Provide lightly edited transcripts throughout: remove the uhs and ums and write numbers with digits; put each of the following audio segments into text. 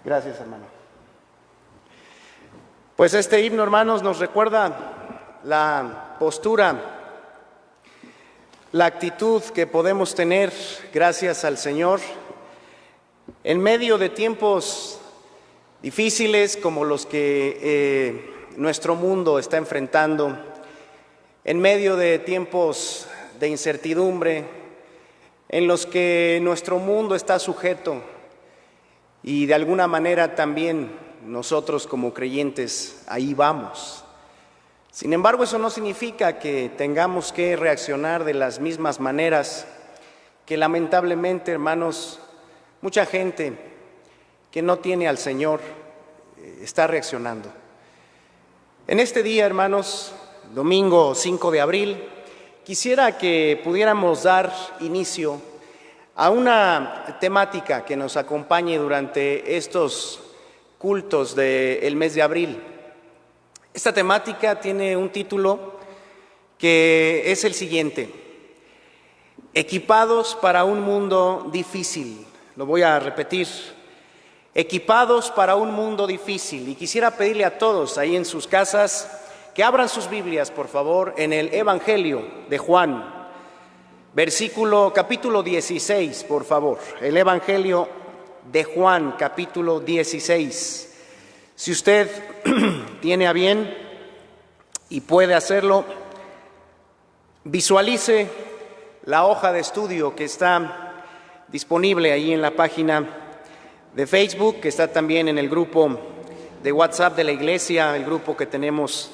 Gracias, hermano. Pues este himno, hermanos, nos recuerda la postura, la actitud que podemos tener gracias al Señor en medio de tiempos difíciles como los que nuestro mundo está enfrentando, en medio de tiempos de incertidumbre en los que nuestro mundo está sujeto y de alguna manera también nosotros como creyentes ahí vamos. Sin embargo, eso no significa que tengamos que reaccionar de las mismas maneras que lamentablemente, hermanos, mucha gente que no tiene al Señor está reaccionando. En este día, hermanos, domingo 5 de abril, quisiera que pudiéramos dar inicio a una temática que nos acompañe durante estos cultos del mes de abril. Esta temática tiene un título que es el siguiente: Equipados para un mundo difícil. Lo voy a repetir: equipados para un mundo difícil. Y quisiera pedirle a todos ahí en sus casas que abran sus Biblias, por favor, en el Evangelio de Juan, capítulo 16, por favor. El Evangelio de Juan, capítulo 16. Si usted tiene a bien y puede hacerlo, visualice la hoja de estudio que está disponible ahí en la página de Facebook, que está también en el grupo de WhatsApp de la iglesia, el grupo que tenemos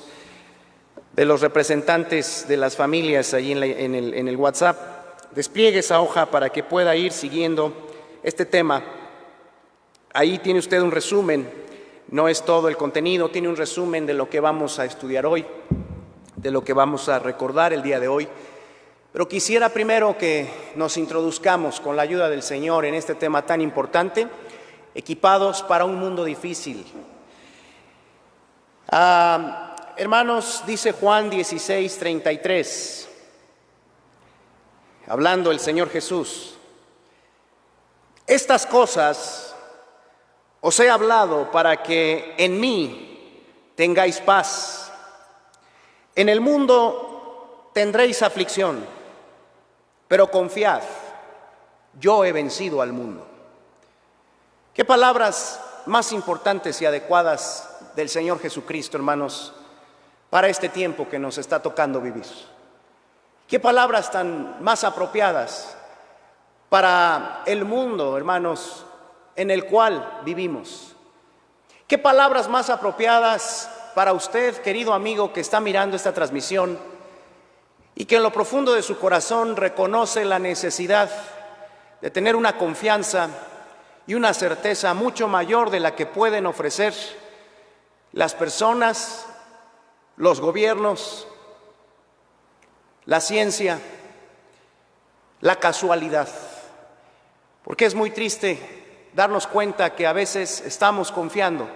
de los representantes de las familias ahí en el WhatsApp. Despliegue esa hoja para que pueda ir siguiendo este tema. Ahí tiene usted un resumen, no es todo el contenido, tiene un resumen de lo que vamos a estudiar hoy, de lo que vamos a recordar el día de hoy. Pero quisiera primero que nos introduzcamos con la ayuda del Señor en este tema tan importante, equipados para un mundo difícil. Hermanos, dice Juan 16:33, hablando el Señor Jesús: estas cosas os he hablado para que en mí tengáis paz. En el mundo tendréis aflicción, pero confiad, yo he vencido al mundo. ¿Qué palabras más importantes y adecuadas del Señor Jesucristo, hermanos, para este tiempo que nos está tocando vivir? ¿Qué palabras tan más apropiadas para el mundo, hermanos, en el cual vivimos? ¿Qué palabras más apropiadas para usted, querido amigo, que está mirando esta transmisión y que en lo profundo de su corazón reconoce la necesidad de tener una confianza y una certeza mucho mayor de la que pueden ofrecer las personas, los gobiernos, la ciencia, la casualidad? Porque es muy triste darnos cuenta que a veces estamos confiando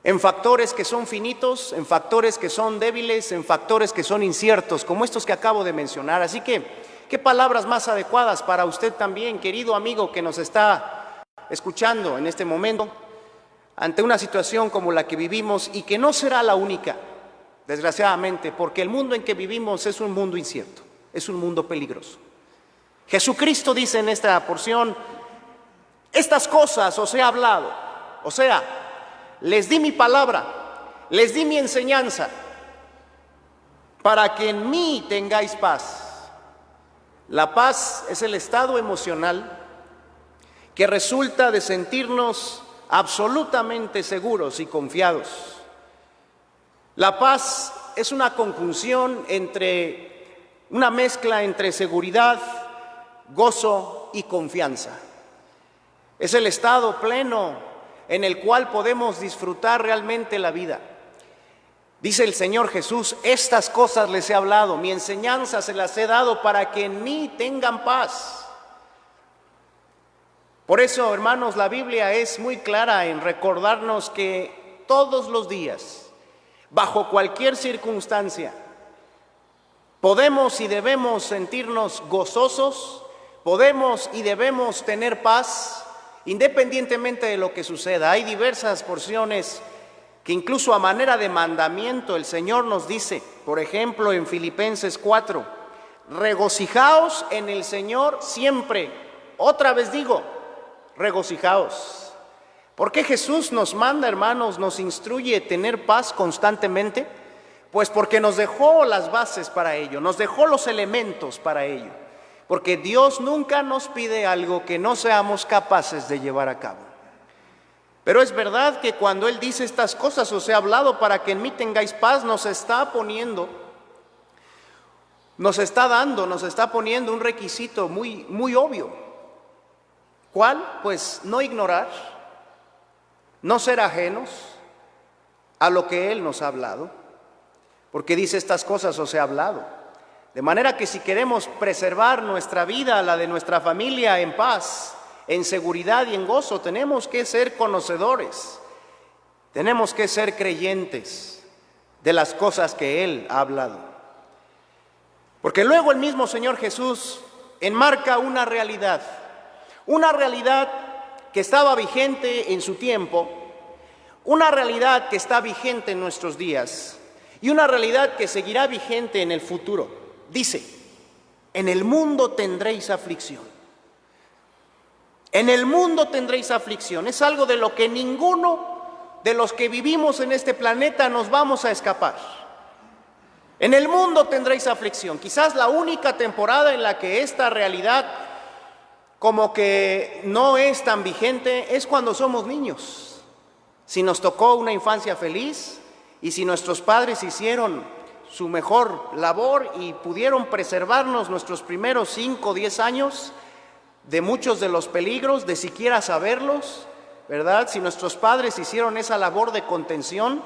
en factores que son finitos, en factores que son débiles, en factores que son inciertos, como estos que acabo de mencionar. Así que, ¿qué palabras más adecuadas para usted también, querido amigo que nos está escuchando en este momento, ante una situación como la que vivimos y que no será la única, desgraciadamente, porque el mundo en que vivimos es un mundo incierto, es un mundo peligroso? Jesucristo dice en esta porción: estas cosas os he hablado, o sea, les di mi palabra, les di mi enseñanza, para que en mí tengáis paz. La paz es el estado emocional que resulta de sentirnos absolutamente seguros y confiados. La paz es una conjunción una mezcla entre seguridad, gozo y confianza. Es el estado pleno en el cual podemos disfrutar realmente la vida. Dice el Señor Jesús: estas cosas les he hablado, mi enseñanza se las he dado para que en mí tengan paz. Por eso, hermanos, la Biblia es muy clara en recordarnos que todos los días, bajo cualquier circunstancia, podemos y debemos sentirnos gozosos, podemos y debemos tener paz, independientemente de lo que suceda. Hay diversas porciones que incluso a manera de mandamiento el Señor nos dice, por ejemplo en Filipenses 4, regocijaos en el Señor siempre. Otra vez digo, regocijaos. ¿Por qué Jesús nos manda, hermanos, nos instruye a tener paz constantemente? Pues porque nos dejó las bases para ello, nos dejó los elementos para ello. Porque Dios nunca nos pide algo que no seamos capaces de llevar a cabo. Pero es verdad que cuando Él dice estas cosas, os he hablado para que en mí tengáis paz, nos está poniendo un requisito muy obvio. ¿Cuál? Pues no ignorar, no ser ajenos a lo que Él nos ha hablado, porque dice estas cosas os he hablado. De manera que si queremos preservar nuestra vida, la de nuestra familia en paz, en seguridad y en gozo, tenemos que ser conocedores, tenemos que ser creyentes de las cosas que Él ha hablado. Porque luego el mismo Señor Jesús enmarca una realidad que estaba vigente en su tiempo, una realidad que está vigente en nuestros días y una realidad que seguirá vigente en el futuro. Dice, en el mundo tendréis aflicción. En el mundo tendréis aflicción. Es algo de lo que ninguno de los que vivimos en este planeta nos vamos a escapar. En el mundo tendréis aflicción. Quizás la única temporada en la que esta realidad como que no es tan vigente es cuando somos niños. Si nos tocó una infancia feliz y si nuestros padres hicieron su mejor labor y pudieron preservarnos nuestros primeros 5 o 10 años de muchos de los peligros, de siquiera saberlos, ¿verdad? Si nuestros padres hicieron esa labor de contención,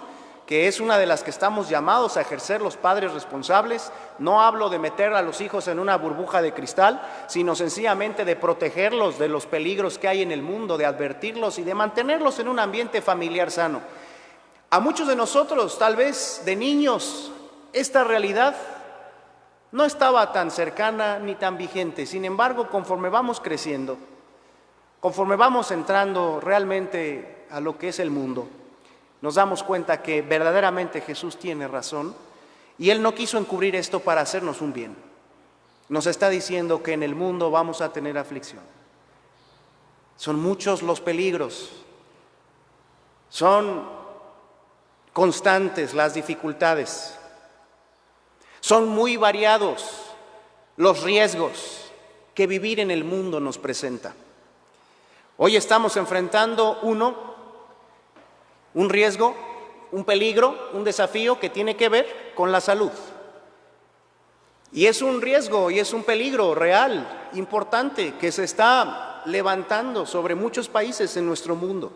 que es una de las que estamos llamados a ejercer los padres responsables, no hablo de meter a los hijos en una burbuja de cristal, sino sencillamente de protegerlos de los peligros que hay en el mundo, de advertirlos y de mantenerlos en un ambiente familiar sano. A muchos de nosotros, tal vez de niños, esta realidad no estaba tan cercana ni tan vigente. Sin embargo, conforme vamos creciendo, conforme vamos entrando realmente a lo que es el mundo, nos damos cuenta que verdaderamente Jesús tiene razón y Él no quiso encubrir esto para hacernos un bien. Nos está diciendo que en el mundo vamos a tener aflicción. Son muchos los peligros, son constantes las dificultades. Son muy variados los riesgos que vivir en el mundo nos presenta. Hoy estamos enfrentando un riesgo, un peligro, un desafío que tiene que ver con la salud. Y es un riesgo y es un peligro real, importante, que se está levantando sobre muchos países en nuestro mundo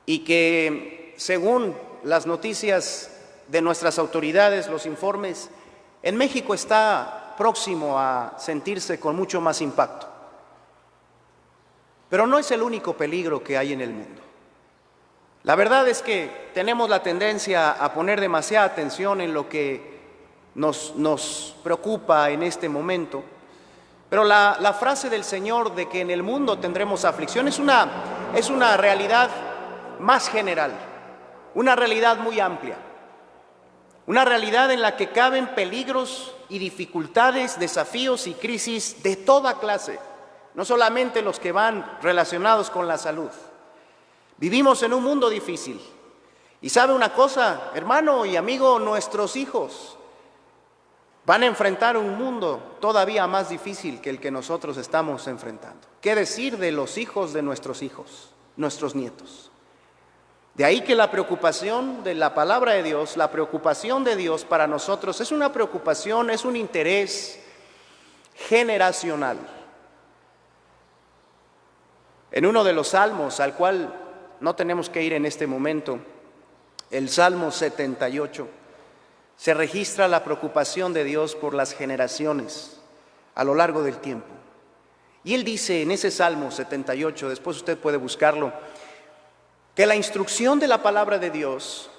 y que, según las noticias de nuestras autoridades, los informes, en México está próximo a sentirse con mucho más impacto. Pero no es el único peligro que hay en el mundo. La verdad es que tenemos la tendencia a poner demasiada atención en lo que nos preocupa en este momento, pero la frase del Señor de que en el mundo tendremos aflicción es una realidad más general, una realidad muy amplia. Una realidad en la que caben peligros y dificultades, desafíos y crisis de toda clase, no solamente los que van relacionados con la salud. Vivimos en un mundo difícil. Y sabe una cosa, hermano y amigo, nuestros hijos van a enfrentar un mundo todavía más difícil que el que nosotros estamos enfrentando. ¿Qué decir de los hijos de nuestros hijos, nuestros nietos? De ahí que la preocupación de la palabra de Dios, la preocupación de Dios para nosotros es una preocupación, es un interés generacional. En uno de los salmos, al cual no tenemos que ir en este momento, el Salmo 78, se registra la preocupación de Dios por las generaciones a lo largo del tiempo. Y Él dice en ese Salmo 78, después usted puede buscarlo, que la instrucción de la palabra de Dios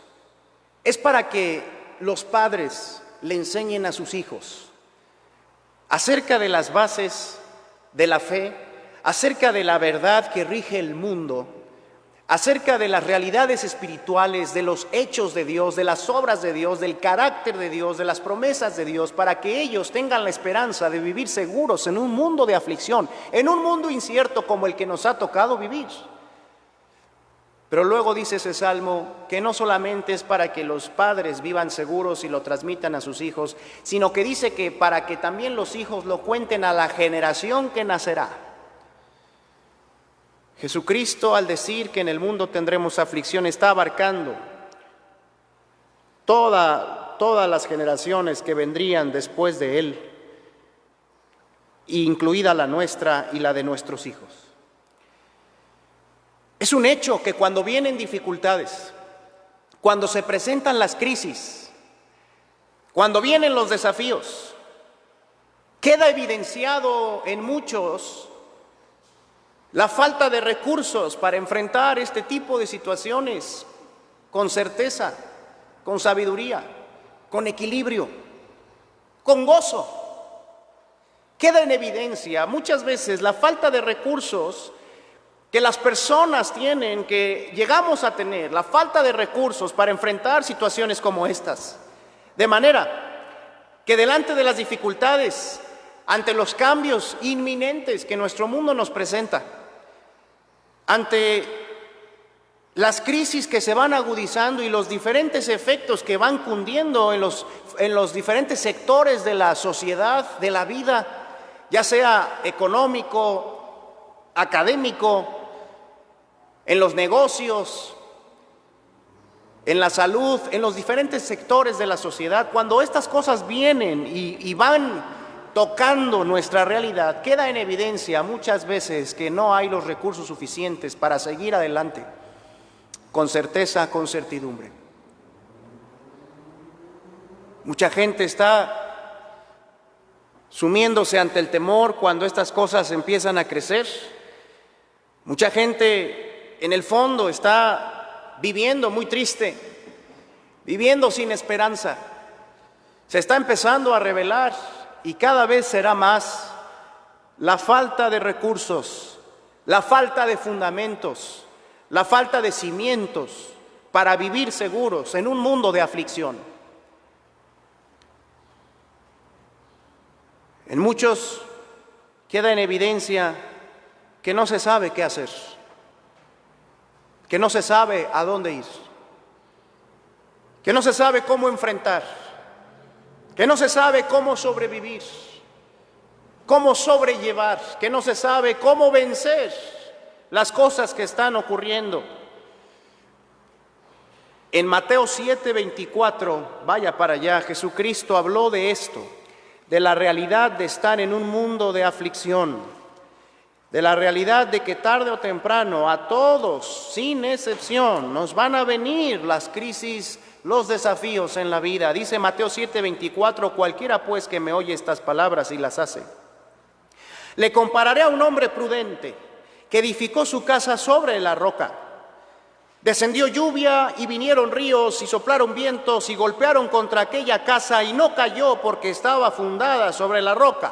es para que los padres le enseñen a sus hijos acerca de las bases de la fe, acerca de la verdad que rige el mundo, acerca de las realidades espirituales, de los hechos de Dios, de las obras de Dios, del carácter de Dios, de las promesas de Dios, para que ellos tengan la esperanza de vivir seguros en un mundo de aflicción, en un mundo incierto como el que nos ha tocado vivir. Pero luego dice ese salmo que no solamente es para que los padres vivan seguros y lo transmitan a sus hijos, sino que dice que para que también los hijos lo cuenten a la generación que nacerá. Jesucristo, al decir que en el mundo tendremos aflicción, está abarcando todas las generaciones que vendrían después de Él, incluida la nuestra y la de nuestros hijos. Es un hecho que cuando vienen dificultades, cuando se presentan las crisis, cuando vienen los desafíos, queda evidenciado en muchos la falta de recursos para enfrentar este tipo de situaciones con certeza, con sabiduría, con equilibrio, con gozo. Queda en evidencia muchas veces la falta de recursos que las personas tienen, que llegamos a tener, la falta de recursos para enfrentar situaciones como estas. De manera que delante de las dificultades, ante los cambios inminentes que nuestro mundo nos presenta, ante las crisis que se van agudizando y los diferentes efectos que van cundiendo en los diferentes sectores de la sociedad, de la vida, ya sea económico, académico, en los negocios, en la salud, en los diferentes sectores de la sociedad, cuando estas cosas vienen y van tocando nuestra realidad, queda en evidencia muchas veces que no hay los recursos suficientes para seguir adelante con certeza, con certidumbre. Mucha gente está sumiéndose ante el temor cuando estas cosas empiezan a crecer. Mucha gente en el fondo está viviendo muy triste, viviendo sin esperanza. Se está empezando a revelar y cada vez será más la falta de recursos, la falta de fundamentos, la falta de cimientos para vivir seguros en un mundo de aflicción. En muchos queda en evidencia que no se sabe qué hacer, que no se sabe a dónde ir, que no se sabe cómo enfrentar, que no se sabe cómo sobrevivir, cómo sobrellevar, que no se sabe cómo vencer las cosas que están ocurriendo. En Mateo 7:24, vaya para allá, Jesucristo habló de esto, de la realidad de estar en un mundo de aflicción, de la realidad de que tarde o temprano a todos, sin excepción, nos van a venir las crisis, los desafíos en la vida. Dice Mateo 7:24, cualquiera pues que me oye estas palabras y las hace, le compararé a un hombre prudente que edificó su casa sobre la roca. Descendió lluvia y vinieron ríos y soplaron vientos y golpearon contra aquella casa y no cayó porque estaba fundada sobre la roca.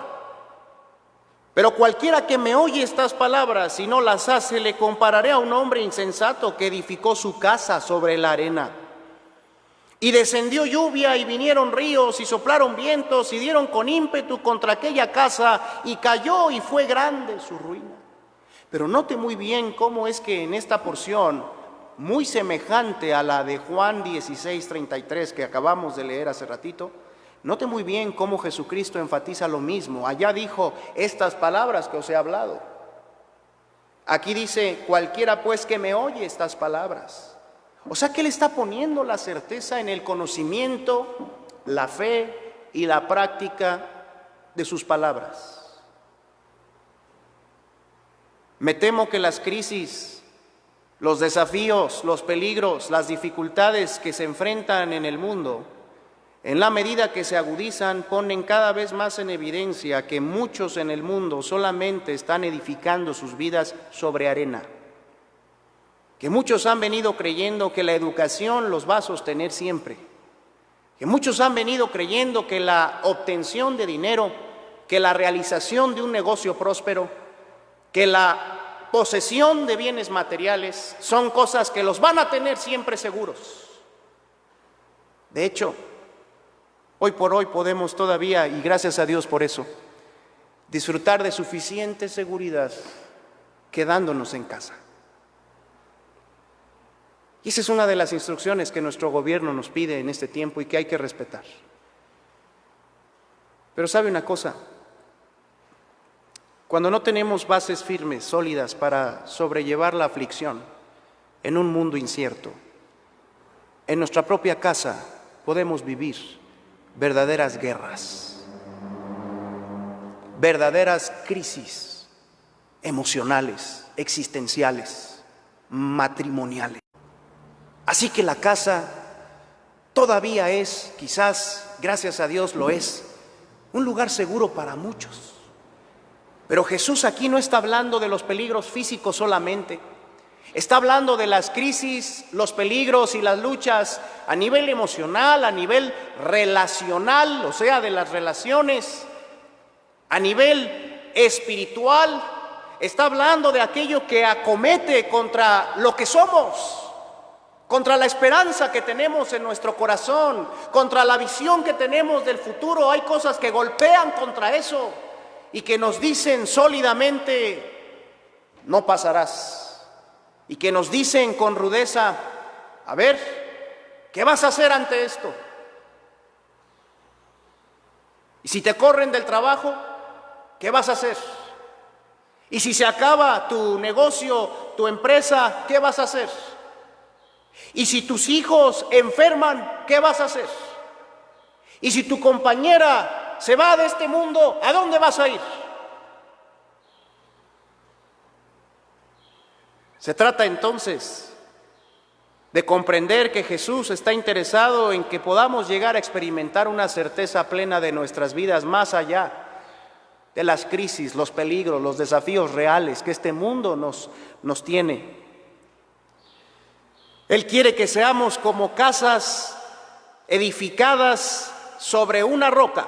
Pero cualquiera que me oye estas palabras y no las hace, le compararé a un hombre insensato que edificó su casa sobre la arena. Y descendió lluvia y vinieron ríos y soplaron vientos y dieron con ímpetu contra aquella casa y cayó y fue grande su ruina. Pero note muy bien cómo es que en esta porción, muy semejante a la de Juan 16:33 que acabamos de leer hace ratito, note muy bien cómo Jesucristo enfatiza lo mismo. Allá dijo estas palabras que os he hablado. Aquí dice, cualquiera pues que me oye estas palabras. O sea que Él está poniendo la certeza en el conocimiento, la fe y la práctica de sus palabras. Me temo que las crisis, los desafíos, los peligros, las dificultades que se enfrentan en el mundo, en la medida que se agudizan, ponen cada vez más en evidencia que muchos en el mundo solamente están edificando sus vidas sobre arena. Que muchos han venido creyendo que la educación los va a sostener siempre. Que muchos han venido creyendo que la obtención de dinero, que la realización de un negocio próspero, que la posesión de bienes materiales son cosas que los van a tener siempre seguros. De hecho, hoy por hoy podemos todavía, y gracias a Dios por eso, disfrutar de suficiente seguridad quedándonos en casa. Y esa es una de las instrucciones que nuestro gobierno nos pide en este tiempo y que hay que respetar. Pero ¿sabe una cosa? Cuando no tenemos bases firmes, sólidas para sobrellevar la aflicción en un mundo incierto, en nuestra propia casa podemos vivir verdaderas guerras, verdaderas crisis emocionales, existenciales, matrimoniales. Así que la casa todavía es, quizás, gracias a Dios lo es, un lugar seguro para muchos. Pero Jesús aquí no está hablando de los peligros físicos solamente. Está hablando de las crisis, los peligros y las luchas a nivel emocional, a nivel relacional, o sea, de las relaciones, a nivel espiritual. Está hablando de aquello que acomete contra lo que somos, contra la esperanza que tenemos en nuestro corazón, contra la visión que tenemos del futuro. Hay cosas que golpean contra eso y que nos dicen sólidamente, no pasarás. Y que nos dicen con rudeza, a ver, ¿qué vas a hacer ante esto? Y si te corren del trabajo, ¿qué vas a hacer? Y si se acaba tu negocio, tu empresa, ¿qué vas a hacer? Y si tus hijos enferman, ¿qué vas a hacer? Y si tu compañera se va de este mundo, ¿a dónde vas a ir? Se trata entonces de comprender que Jesús está interesado en que podamos llegar a experimentar una certeza plena de nuestras vidas más allá de las crisis, los peligros, los desafíos reales que este mundo nos tiene. Él quiere que seamos como casas edificadas sobre una roca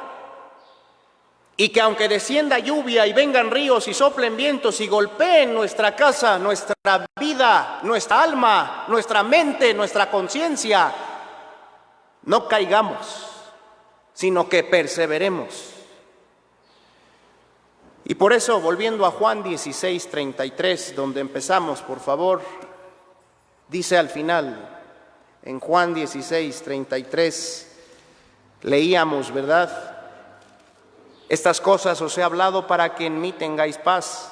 y que aunque descienda lluvia y vengan ríos y soplen vientos y golpeen nuestra casa, nuestra vida, nuestra alma, nuestra mente, nuestra conciencia, no caigamos, sino que perseveremos. Y por eso, volviendo a Juan 16:33, donde empezamos, por favor, dice al final, en Juan 16:33, leíamos, ¿verdad? Estas cosas os he hablado para que en mí tengáis paz.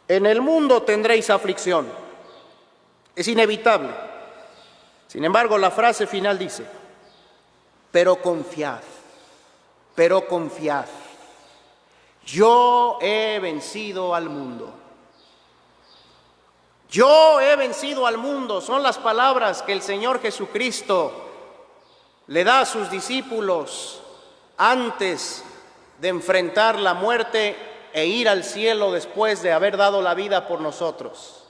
En el mundo tendréis aflicción. Es inevitable. Sin embargo, la frase final dice, pero confiad, yo he vencido al mundo. Yo he vencido al mundo, son las palabras que el Señor Jesucristo le da a sus discípulos antes de enfrentar la muerte e ir al cielo después de haber dado la vida por nosotros.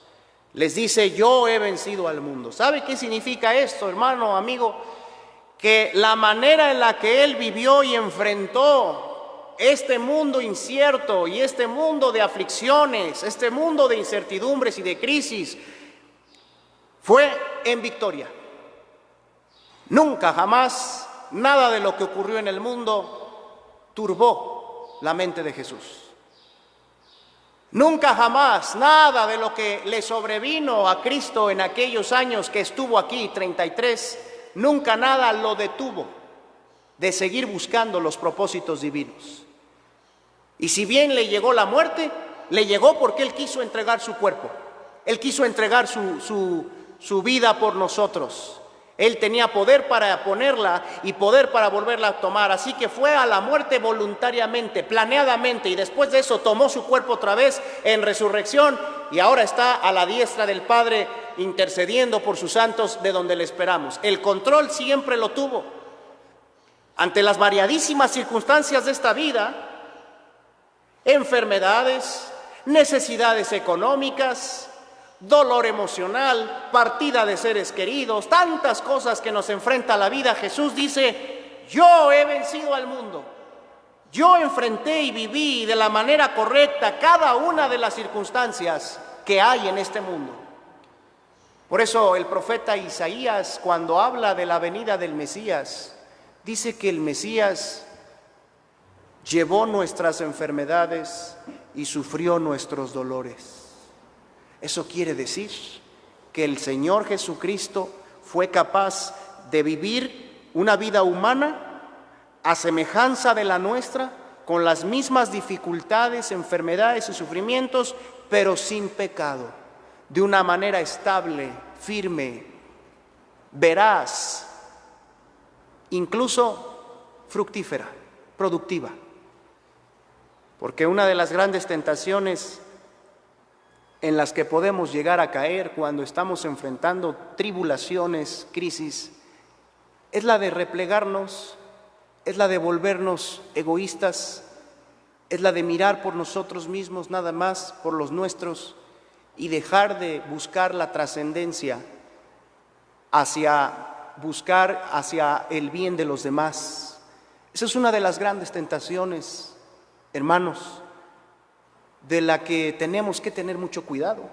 Les dice, yo he vencido al mundo. ¿Sabe qué significa esto, hermano, amigo? Que la manera en la que Él vivió y enfrentó este mundo incierto y este mundo de aflicciones, este mundo de incertidumbres y de crisis, fue en victoria. Nunca, jamás, nada de lo que ocurrió en el mundo turbó la mente de Jesús. Nunca, jamás, nada de lo que le sobrevino a Cristo en aquellos años que estuvo aquí, 33, nunca nada lo detuvo de seguir buscando los propósitos divinos. Y si bien le llegó la muerte, le llegó porque Él quiso entregar su cuerpo. Él quiso entregar su vida por nosotros. Él tenía poder para ponerla y poder para volverla a tomar. Así que fue a la muerte voluntariamente, planeadamente, y después de eso tomó su cuerpo otra vez en resurrección y ahora está a la diestra del Padre intercediendo por sus santos, de donde le esperamos. El control siempre lo tuvo. Ante las variadísimas circunstancias de esta vida, enfermedades, necesidades económicas, dolor emocional, partida de seres queridos, tantas cosas que nos enfrenta la vida, Jesús dice, yo he vencido al mundo, Yo enfrenté y viví de la manera correcta cada una de las circunstancias que hay en este mundo. Por eso el profeta Isaías, cuando habla de la venida del Mesías, dice que el Mesías llevó nuestras enfermedades y sufrió nuestros dolores. Eso quiere decir que el Señor Jesucristo fue capaz de vivir una vida humana a semejanza de la nuestra, con las mismas dificultades, enfermedades y sufrimientos, pero sin pecado, de una manera estable, firme, veraz, incluso fructífera, productiva. Porque una de las grandes tentaciones en las que podemos llegar a caer cuando estamos enfrentando tribulaciones, crisis, es la de replegarnos, es la de volvernos egoístas, es la de mirar por nosotros mismos nada más, por los nuestros, y dejar de buscar la trascendencia buscar hacia el bien de los demás. Esa es una de las grandes tentaciones, hermanos, de la que tenemos que tener mucho cuidado.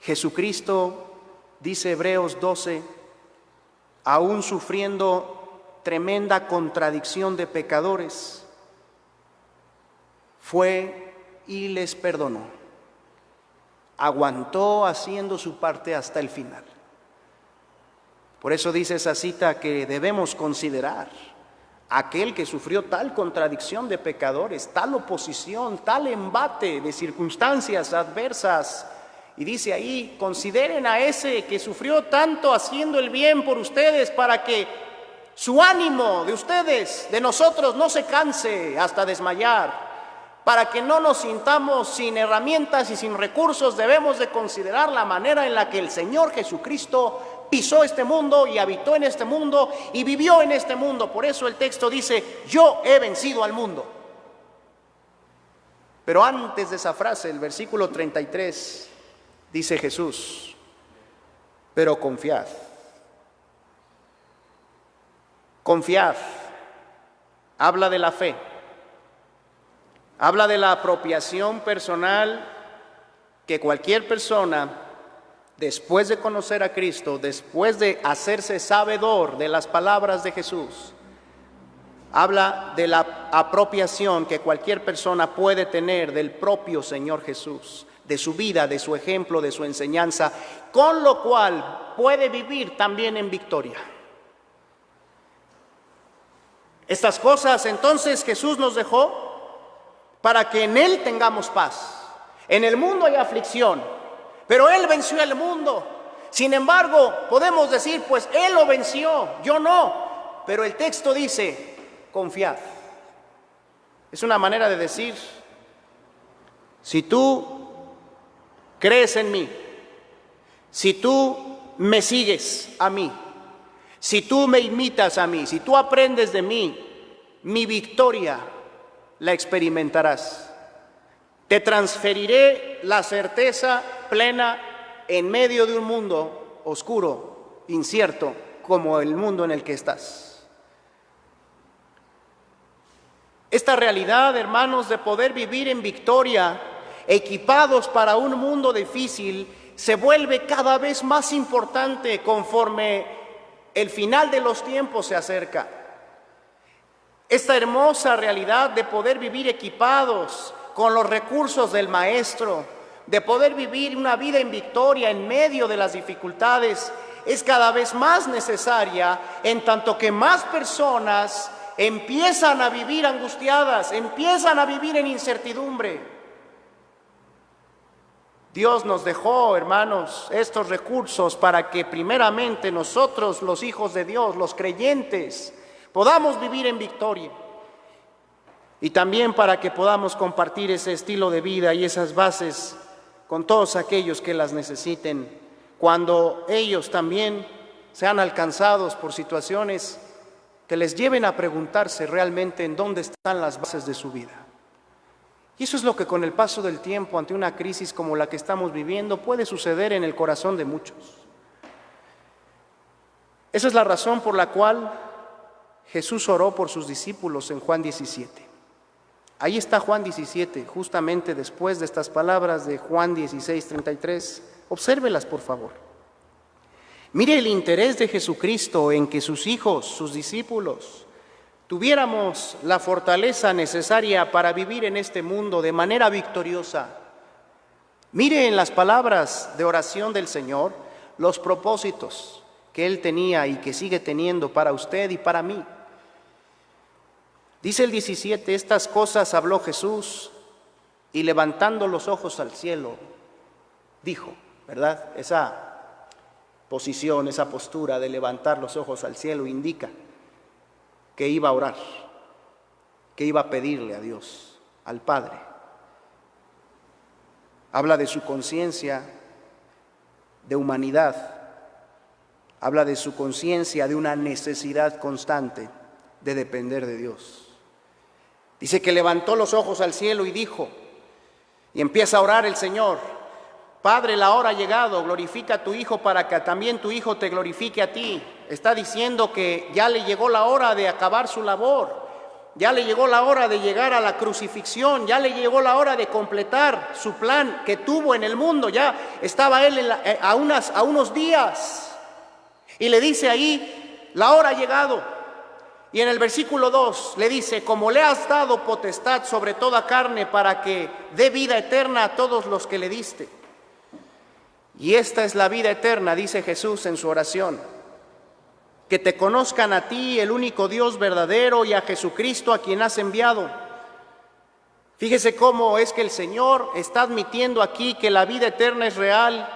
Jesucristo, dice Hebreos 12, aún sufriendo tremenda contradicción de pecadores, fue y les perdonó. Aguantó haciendo su parte hasta el final. Por eso dice esa cita que debemos considerar aquel que sufrió tal contradicción de pecadores, tal oposición, tal embate de circunstancias adversas. Y dice ahí, consideren a ese que sufrió tanto haciendo el bien por ustedes, para que su ánimo de ustedes, de nosotros, no se canse hasta desmayar. Para que no nos sintamos sin herramientas y sin recursos, debemos de considerar la manera en la que el Señor Jesucristo pisó este mundo y habitó en este mundo y vivió en este mundo. Por eso el texto dice, yo he vencido al mundo. Pero antes de esa frase, el versículo 33, dice Jesús, pero confiad. Confiad. Habla de la fe. Habla de la apropiación personal que cualquier persona, después de conocer a Cristo, después de hacerse sabedor de las palabras de Jesús, habla de la apropiación que cualquier persona puede tener del propio Señor Jesús, de su vida, de su ejemplo, de su enseñanza, con lo cual puede vivir también en victoria. Estas cosas entonces Jesús nos dejó para que en Él tengamos paz. En el mundo hay aflicción, pero Él venció el mundo. Sin embargo, podemos decir, pues Él lo venció, yo no. Pero el texto dice, confiad. Es una manera de decir, si tú crees en mí, si tú me sigues a mí, si tú me imitas a mí, si tú aprendes de mí, mi victoria la experimentarás. Te transferiré la certeza plena en medio de un mundo oscuro, incierto, como el mundo en el que estás. Esta realidad, hermanos, de poder vivir en victoria, equipados para un mundo difícil, se vuelve cada vez más importante conforme el final de los tiempos se acerca. Esta hermosa realidad de poder vivir equipados con los recursos del Maestro, de poder vivir una vida en victoria en medio de las dificultades, es cada vez más necesaria, en tanto que más personas empiezan a vivir angustiadas, empiezan a vivir en incertidumbre. Dios nos dejó, hermanos, estos recursos para que primeramente nosotros, los hijos de Dios, los creyentes, podamos vivir en victoria. Y también para que podamos compartir ese estilo de vida y esas bases con todos aquellos que las necesiten, cuando ellos también sean alcanzados por situaciones que les lleven a preguntarse realmente en dónde están las bases de su vida. Y eso es lo que con el paso del tiempo, ante una crisis como la que estamos viviendo, puede suceder en el corazón de muchos. Esa es la razón por la cual Jesús oró por sus discípulos en Juan 17. Ahí está Juan 17, justamente después de estas palabras de Juan 16:33. Obsérvelas, por favor. Mire el interés de Jesucristo en que sus hijos, sus discípulos, tuviéramos la fortaleza necesaria para vivir en este mundo de manera victoriosa. Mire en las palabras de oración del Señor los propósitos que Él tenía y que sigue teniendo para usted y para mí. Dice el 17, estas cosas habló Jesús y levantando los ojos al cielo, dijo, ¿verdad? Esa posición, esa postura de levantar los ojos al cielo indica que iba a orar, que iba a pedirle a Dios, al Padre. Habla de su conciencia de humanidad, habla de su conciencia de una necesidad constante de depender de Dios. Dice que levantó los ojos al cielo y dijo, y empieza a orar el Señor, Padre, la hora ha llegado, glorifica a tu Hijo para que también tu Hijo te glorifique a ti. Está diciendo que ya le llegó la hora de acabar su labor, ya le llegó la hora de llegar a la crucifixión, ya le llegó la hora de completar su plan que tuvo en el mundo, ya estaba él a unos días. Y le dice ahí, la hora ha llegado. Y en el versículo 2 le dice, como le has dado potestad sobre toda carne para que dé vida eterna a todos los que le diste. Y esta es la vida eterna, dice Jesús en su oración, que te conozcan a ti, el único Dios verdadero, y a Jesucristo a quien has enviado. Fíjese cómo es que el Señor está admitiendo aquí que la vida eterna es real,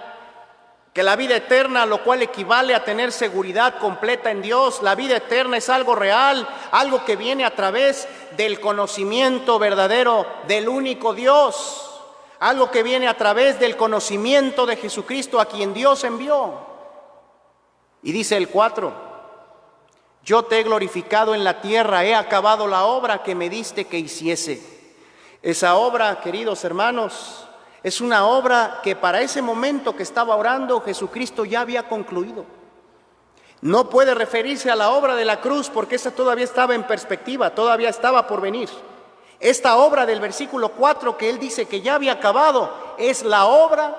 que la vida eterna, lo cual equivale a tener seguridad completa en Dios, la vida eterna es algo real, algo que viene a través del conocimiento verdadero del único Dios, algo que viene a través del conocimiento de Jesucristo a quien Dios envió. Y dice el 4, yo te he glorificado en la tierra, he acabado la obra que me diste que hiciese. Esa obra, queridos hermanos, es una obra que para ese momento que estaba orando Jesucristo ya había concluido. No puede referirse a la obra de la cruz porque esa todavía estaba en perspectiva, todavía estaba por venir. Esta obra del versículo 4 que él dice que ya había acabado es la obra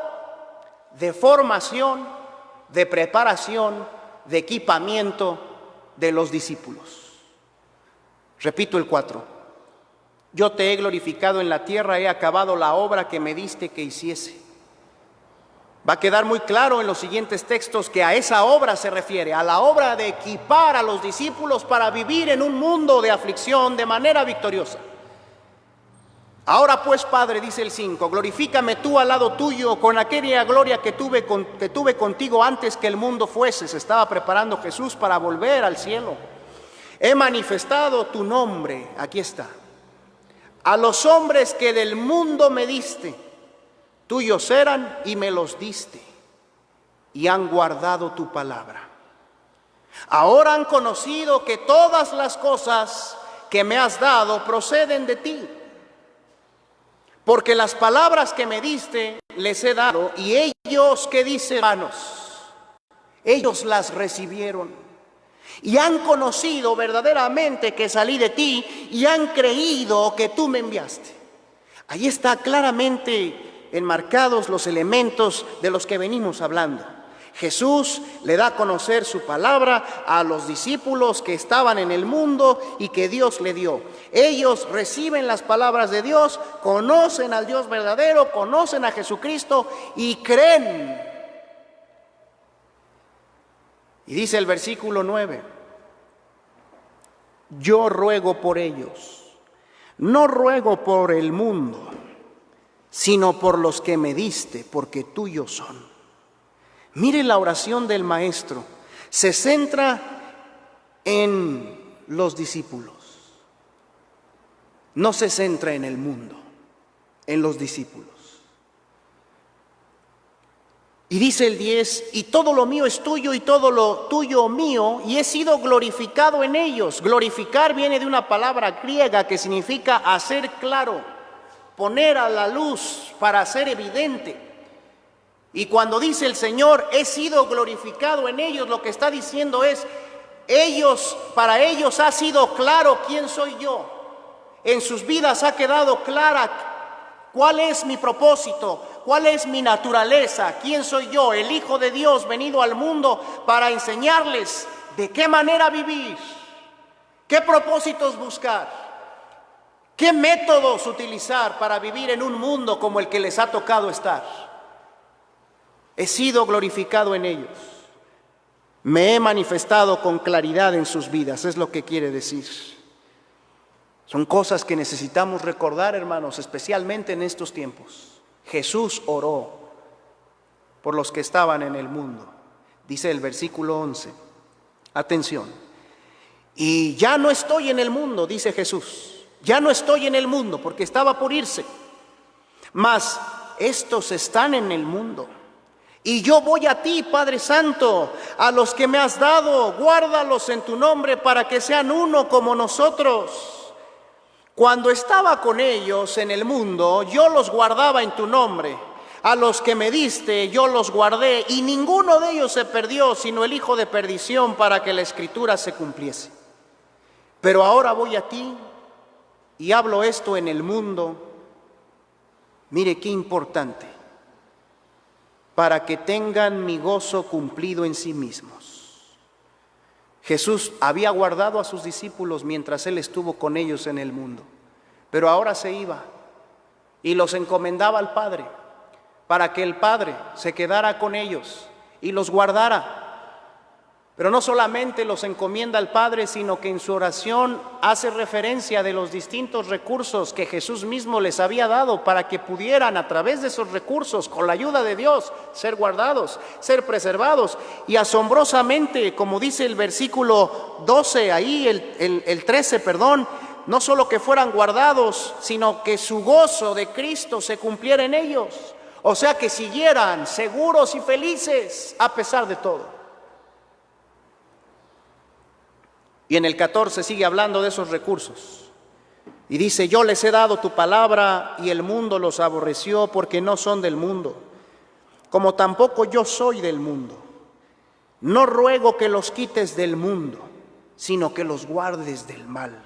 de formación, de preparación, de equipamiento de los discípulos. Repito el 4. Yo te he glorificado en la tierra, he acabado la obra que me diste que hiciese. Va a quedar muy claro en los siguientes textos que a esa obra se refiere, a la obra de equipar a los discípulos para vivir en un mundo de aflicción de manera victoriosa. Ahora pues, Padre, dice el 5, glorifícame tú al lado tuyo con aquella gloria que tuve contigo antes que el mundo fuese. Se estaba preparando Jesús para volver al cielo. He manifestado tu nombre, aquí está, a los hombres que del mundo me diste, tuyos eran y me los diste, y han guardado tu palabra. Ahora han conocido que todas las cosas que me has dado proceden de ti, porque las palabras que me diste les he dado, y ellos, ¿qué dice, hermanos? Ellos las recibieron. Y han conocido verdaderamente que salí de ti y han creído que tú me enviaste. Ahí está claramente enmarcados los elementos de los que venimos hablando. Jesús le da a conocer su palabra a los discípulos que estaban en el mundo y que Dios le dio. Ellos reciben las palabras de Dios, conocen al Dios verdadero, conocen a Jesucristo y creen. Y dice el versículo 9, yo ruego por ellos, no ruego por el mundo, sino por los que me diste, porque tuyos son. Mire la oración del Maestro, se centra en los discípulos, no se centra en el mundo, en los discípulos. Y dice el 10, y todo lo mío es tuyo y todo lo tuyo mío, y he sido glorificado en ellos. Glorificar viene de una palabra griega que significa hacer claro, poner a la luz para hacer evidente. Y cuando dice el Señor, he sido glorificado en ellos, lo que está diciendo es, Para ellos ha sido claro quién soy yo. En sus vidas ha quedado clara cuál es mi propósito, cuál es mi naturaleza, quién soy yo, el Hijo de Dios venido al mundo para enseñarles de qué manera vivir, qué propósitos buscar, qué métodos utilizar para vivir en un mundo como el que les ha tocado estar. He sido glorificado en ellos. Me he manifestado con claridad en sus vidas, es lo que quiere decir. Son cosas que necesitamos recordar, hermanos, especialmente en estos tiempos. Jesús oró por los que estaban en el mundo. Dice el versículo 11. Atención. Y ya no estoy en el mundo, dice Jesús. Ya no estoy en el mundo, porque estaba por irse. Mas estos están en el mundo. Y yo voy a ti, Padre Santo, a los que me has dado, guárdalos en tu nombre para que sean uno como nosotros. Cuando estaba con ellos en el mundo, yo los guardaba en tu nombre. A los que me diste, yo los guardé, y ninguno de ellos se perdió, sino el hijo de perdición, para que la Escritura se cumpliese. Pero ahora voy a ti, y hablo esto en el mundo. Mire qué importante. Para que tengan mi gozo cumplido en sí mismos. Jesús había guardado a sus discípulos mientras Él estuvo con ellos en el mundo. Pero ahora se iba y los encomendaba al Padre, para que el Padre se quedara con ellos y los guardara. Pero no solamente los encomienda al Padre, sino que en su oración hace referencia de los distintos recursos que Jesús mismo les había dado para que pudieran, a través de esos recursos, con la ayuda de Dios, ser guardados, ser preservados. Y asombrosamente, como dice el versículo 12, ahí el 13, perdón, no solo que fueran guardados, sino que su gozo de Cristo se cumpliera en ellos. O sea, que siguieran seguros y felices a pesar de todo. Y en el 14 sigue hablando de esos recursos. Y dice, yo les he dado tu palabra y el mundo los aborreció porque no son del mundo, como tampoco yo soy del mundo. No ruego que los quites del mundo, sino que los guardes del mal.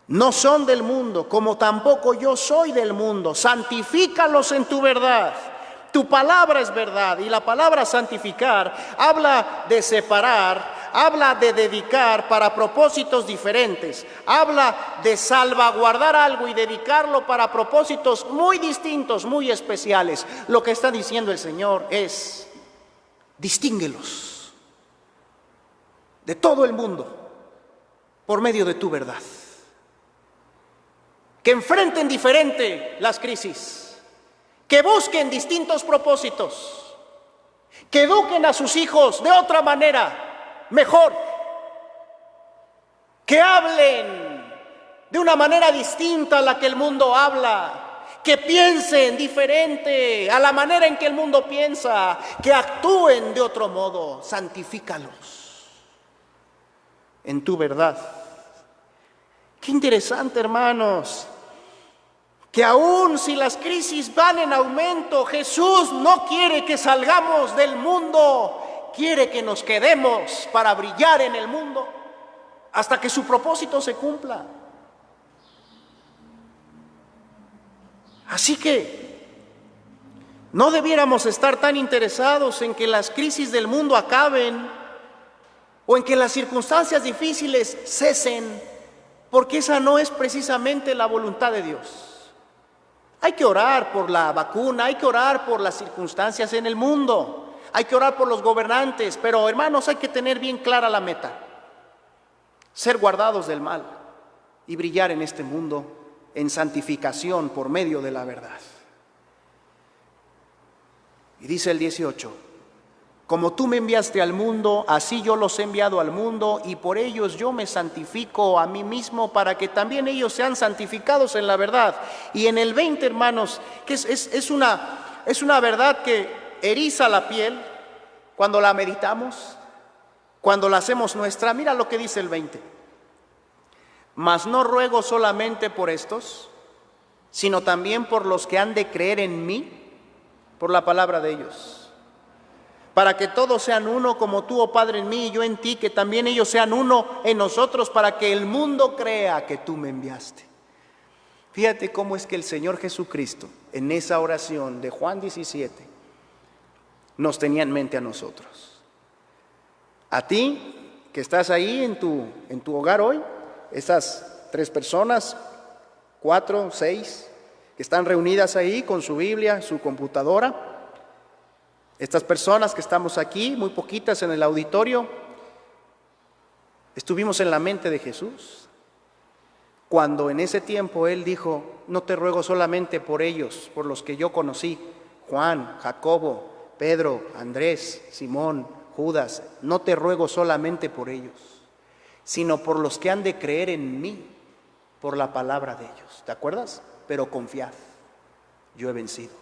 No son del mundo, como tampoco yo soy del mundo. Santifícalos en tu verdad. Tu palabra es verdad. Y la palabra santificar habla de separar, habla de dedicar para propósitos diferentes. Habla de salvaguardar algo y dedicarlo para propósitos muy distintos, muy especiales. Lo que está diciendo el Señor es, distínguelos de todo el mundo por medio de tu verdad. Que enfrenten diferente las crisis, que busquen distintos propósitos, que eduquen a sus hijos de otra manera, mejor, que hablen de una manera distinta a la que el mundo habla, que piensen diferente a la manera en que el mundo piensa, que actúen de otro modo. Santifícalos en tu verdad. Qué interesante, hermanos, que aun si las crisis van en aumento, Jesús no quiere que salgamos del mundo, quiere que nos quedemos para brillar en el mundo hasta que su propósito se cumpla. Así que no debiéramos estar tan interesados en que las crisis del mundo acaben o en que las circunstancias difíciles cesen, porque esa no es precisamente la voluntad de Dios. Hay que orar por la vacuna, hay que orar por las circunstancias en el mundo, hay que orar por los gobernantes, pero hermanos, hay que tener bien clara la meta: ser guardados del mal y brillar en este mundo en santificación por medio de la verdad. Y dice el 18: como tú me enviaste al mundo, así yo los he enviado al mundo, y por ellos yo me santifico a mí mismo, para que también ellos sean santificados en la verdad. Y en el 20, hermanos, que es una verdad que eriza la piel cuando la meditamos, cuando la hacemos nuestra. Mira lo que dice el 20: mas no ruego solamente por estos, sino también por los que han de creer en mí, por la palabra de ellos, para que todos sean uno como tú, oh Padre, en mí y yo en ti, que también ellos sean uno en nosotros, para que el mundo crea que tú me enviaste. Fíjate cómo es que el Señor Jesucristo, en esa oración de Juan 17, nos tenía en mente a nosotros. A ti, que estás ahí en tu hogar hoy, estas 3 personas, 4, 6, que están reunidas ahí con su Biblia, su computadora. Estas personas que estamos aquí, muy poquitas en el auditorio, estuvimos en la mente de Jesús. Cuando en ese tiempo Él dijo, no te ruego solamente por ellos, por los que yo conocí, Juan, Jacobo, Pedro, Andrés, Simón, Judas, no te ruego solamente por ellos, sino por los que han de creer en mí, por la palabra de ellos. ¿Te acuerdas? Pero confiad, yo he vencido.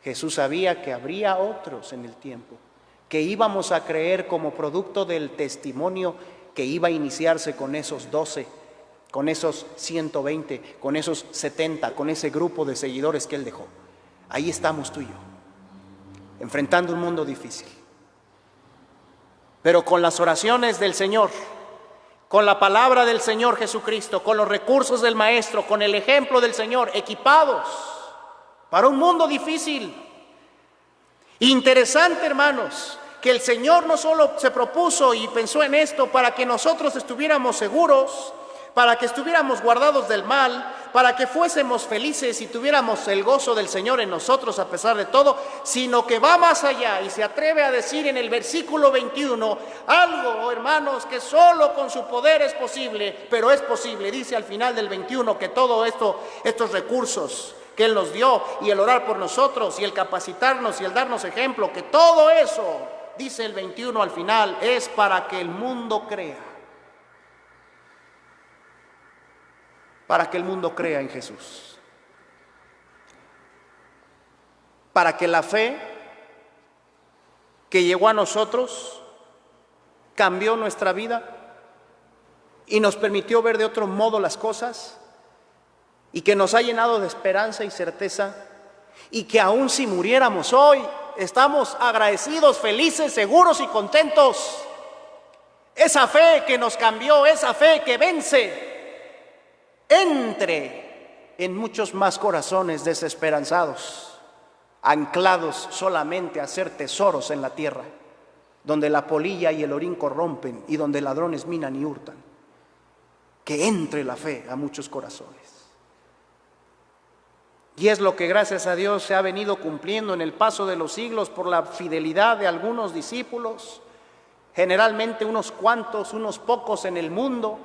Jesús sabía que habría otros en el tiempo, que íbamos a creer como producto del testimonio que iba a iniciarse con esos 12, con esos 120, con esos 70, con ese grupo de seguidores que Él dejó. Ahí estamos tú y yo, enfrentando un mundo difícil. Pero con las oraciones del Señor, con la palabra del Señor Jesucristo, con los recursos del Maestro, con el ejemplo del Señor, equipados para un mundo difícil. Interesante, hermanos, que el Señor no solo se propuso y pensó en esto para que nosotros estuviéramos seguros, para que estuviéramos guardados del mal, para que fuésemos felices y tuviéramos el gozo del Señor en nosotros a pesar de todo, sino que va más allá y se atreve a decir en el versículo 21 algo, hermanos, que solo con su poder es posible, pero es posible. Dice al final del 21 que todo esto, estos recursos que Él nos dio y el orar por nosotros y el capacitarnos y el darnos ejemplo, que todo eso, dice el 21 al final, es para que el mundo crea. Para que el mundo crea en Jesús. Para que la fe que llegó a nosotros cambió nuestra vida y nos permitió ver de otro modo las cosas y que nos ha llenado de esperanza y certeza y que aun si muriéramos hoy estamos agradecidos, felices, seguros y contentos. Esa fe que nos cambió, esa fe que vence, entre en muchos más corazones desesperanzados, anclados solamente a hacer tesoros en la tierra, donde la polilla y el orín corrompen y donde ladrones minan y hurtan. Que entre la fe a muchos corazones. Y es lo que gracias a Dios se ha venido cumpliendo en el paso de los siglos por la fidelidad de algunos discípulos, generalmente unos cuantos, unos pocos en el mundo,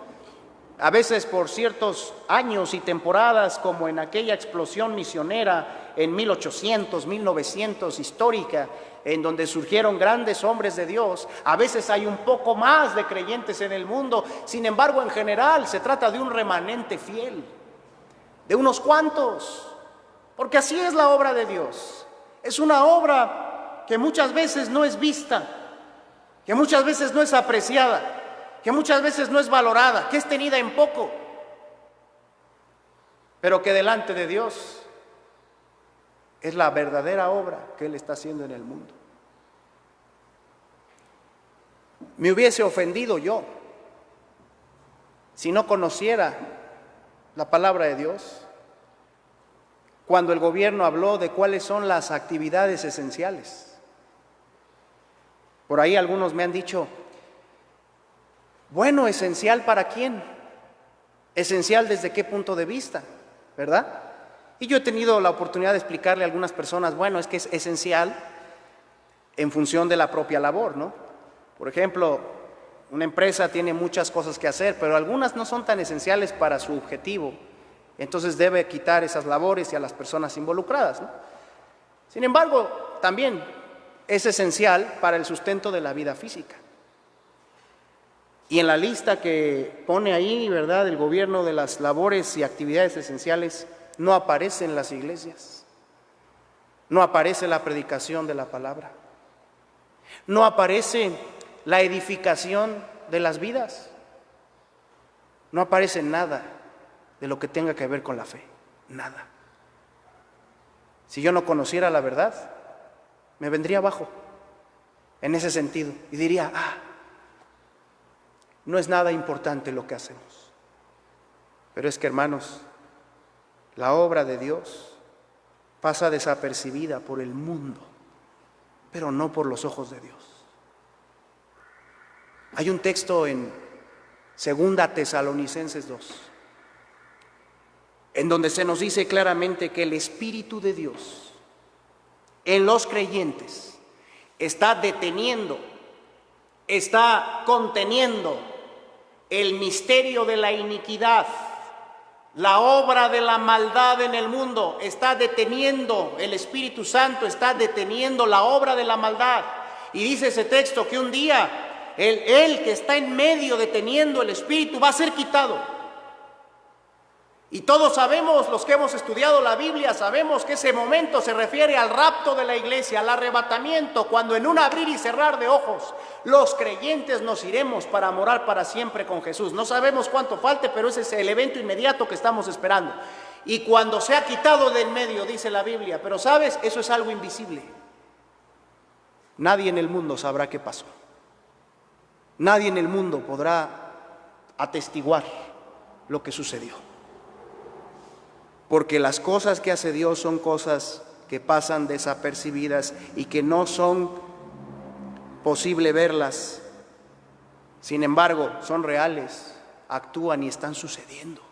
a veces por ciertos años y temporadas, como en aquella explosión misionera en 1800, 1900, histórica, en donde surgieron grandes hombres de Dios. A veces hay un poco más de creyentes en el mundo, sin embargo, en general se trata de un remanente fiel, de unos cuantos, porque así es la obra de Dios. Es una obra que muchas veces no es vista, que muchas veces no es apreciada, que muchas veces no es valorada, que es tenida en poco, pero que delante de Dios es la verdadera obra que Él está haciendo en el mundo. Me hubiese ofendido yo si no conociera la palabra de Dios cuando el gobierno habló de cuáles son las actividades esenciales. Por ahí algunos me han dicho, bueno, ¿esencial para quién? ¿Esencial desde qué punto de vista? ¿Verdad? Y yo he tenido la oportunidad de explicarle a algunas personas, bueno, es que es esencial en función de la propia labor, ¿no? Por ejemplo, una empresa tiene muchas cosas que hacer, pero algunas no son tan esenciales para su objetivo. Entonces debe quitar esas labores y a las personas involucradas, ¿no? Sin embargo, también es esencial para el sustento de la vida física. Y en la lista que pone ahí, ¿verdad?, el gobierno de las labores y actividades esenciales, no aparecen las iglesias, no aparece la predicación de la palabra, no aparece la edificación de las vidas, no aparece nada de lo que tenga que ver con la fe, nada. Si yo no conociera la verdad, me vendría abajo. en ese sentido y diría, no es nada importante lo que hacemos. Pero es que, hermanos, la obra de Dios pasa desapercibida por el mundo, pero no por los ojos de Dios. Hay un texto en 2 Tesalonicenses 2, en donde se nos dice claramente que el Espíritu de Dios en los creyentes está deteniendo, está conteniendo el misterio de la iniquidad, la obra de la maldad en el mundo. Está deteniendo, el Espíritu Santo está deteniendo la obra de la maldad. Y dice ese texto que un día Él que está en medio deteniendo el Espíritu va a ser quitado. Y todos sabemos, los que hemos estudiado la Biblia, sabemos que ese momento se refiere al rapto de la iglesia, al arrebatamiento, cuando en un abrir y cerrar de ojos los creyentes nos iremos para morar para siempre con Jesús. No sabemos cuánto falte, pero ese es el evento inmediato que estamos esperando. Y cuando se ha quitado del medio, dice la Biblia, pero ¿sabes? Eso es algo invisible. Nadie en el mundo sabrá qué pasó. Nadie en el mundo podrá atestiguar lo que sucedió. Porque las cosas que hace Dios son cosas que pasan desapercibidas y que no son posible verlas. Sin embargo, son reales, actúan y están sucediendo.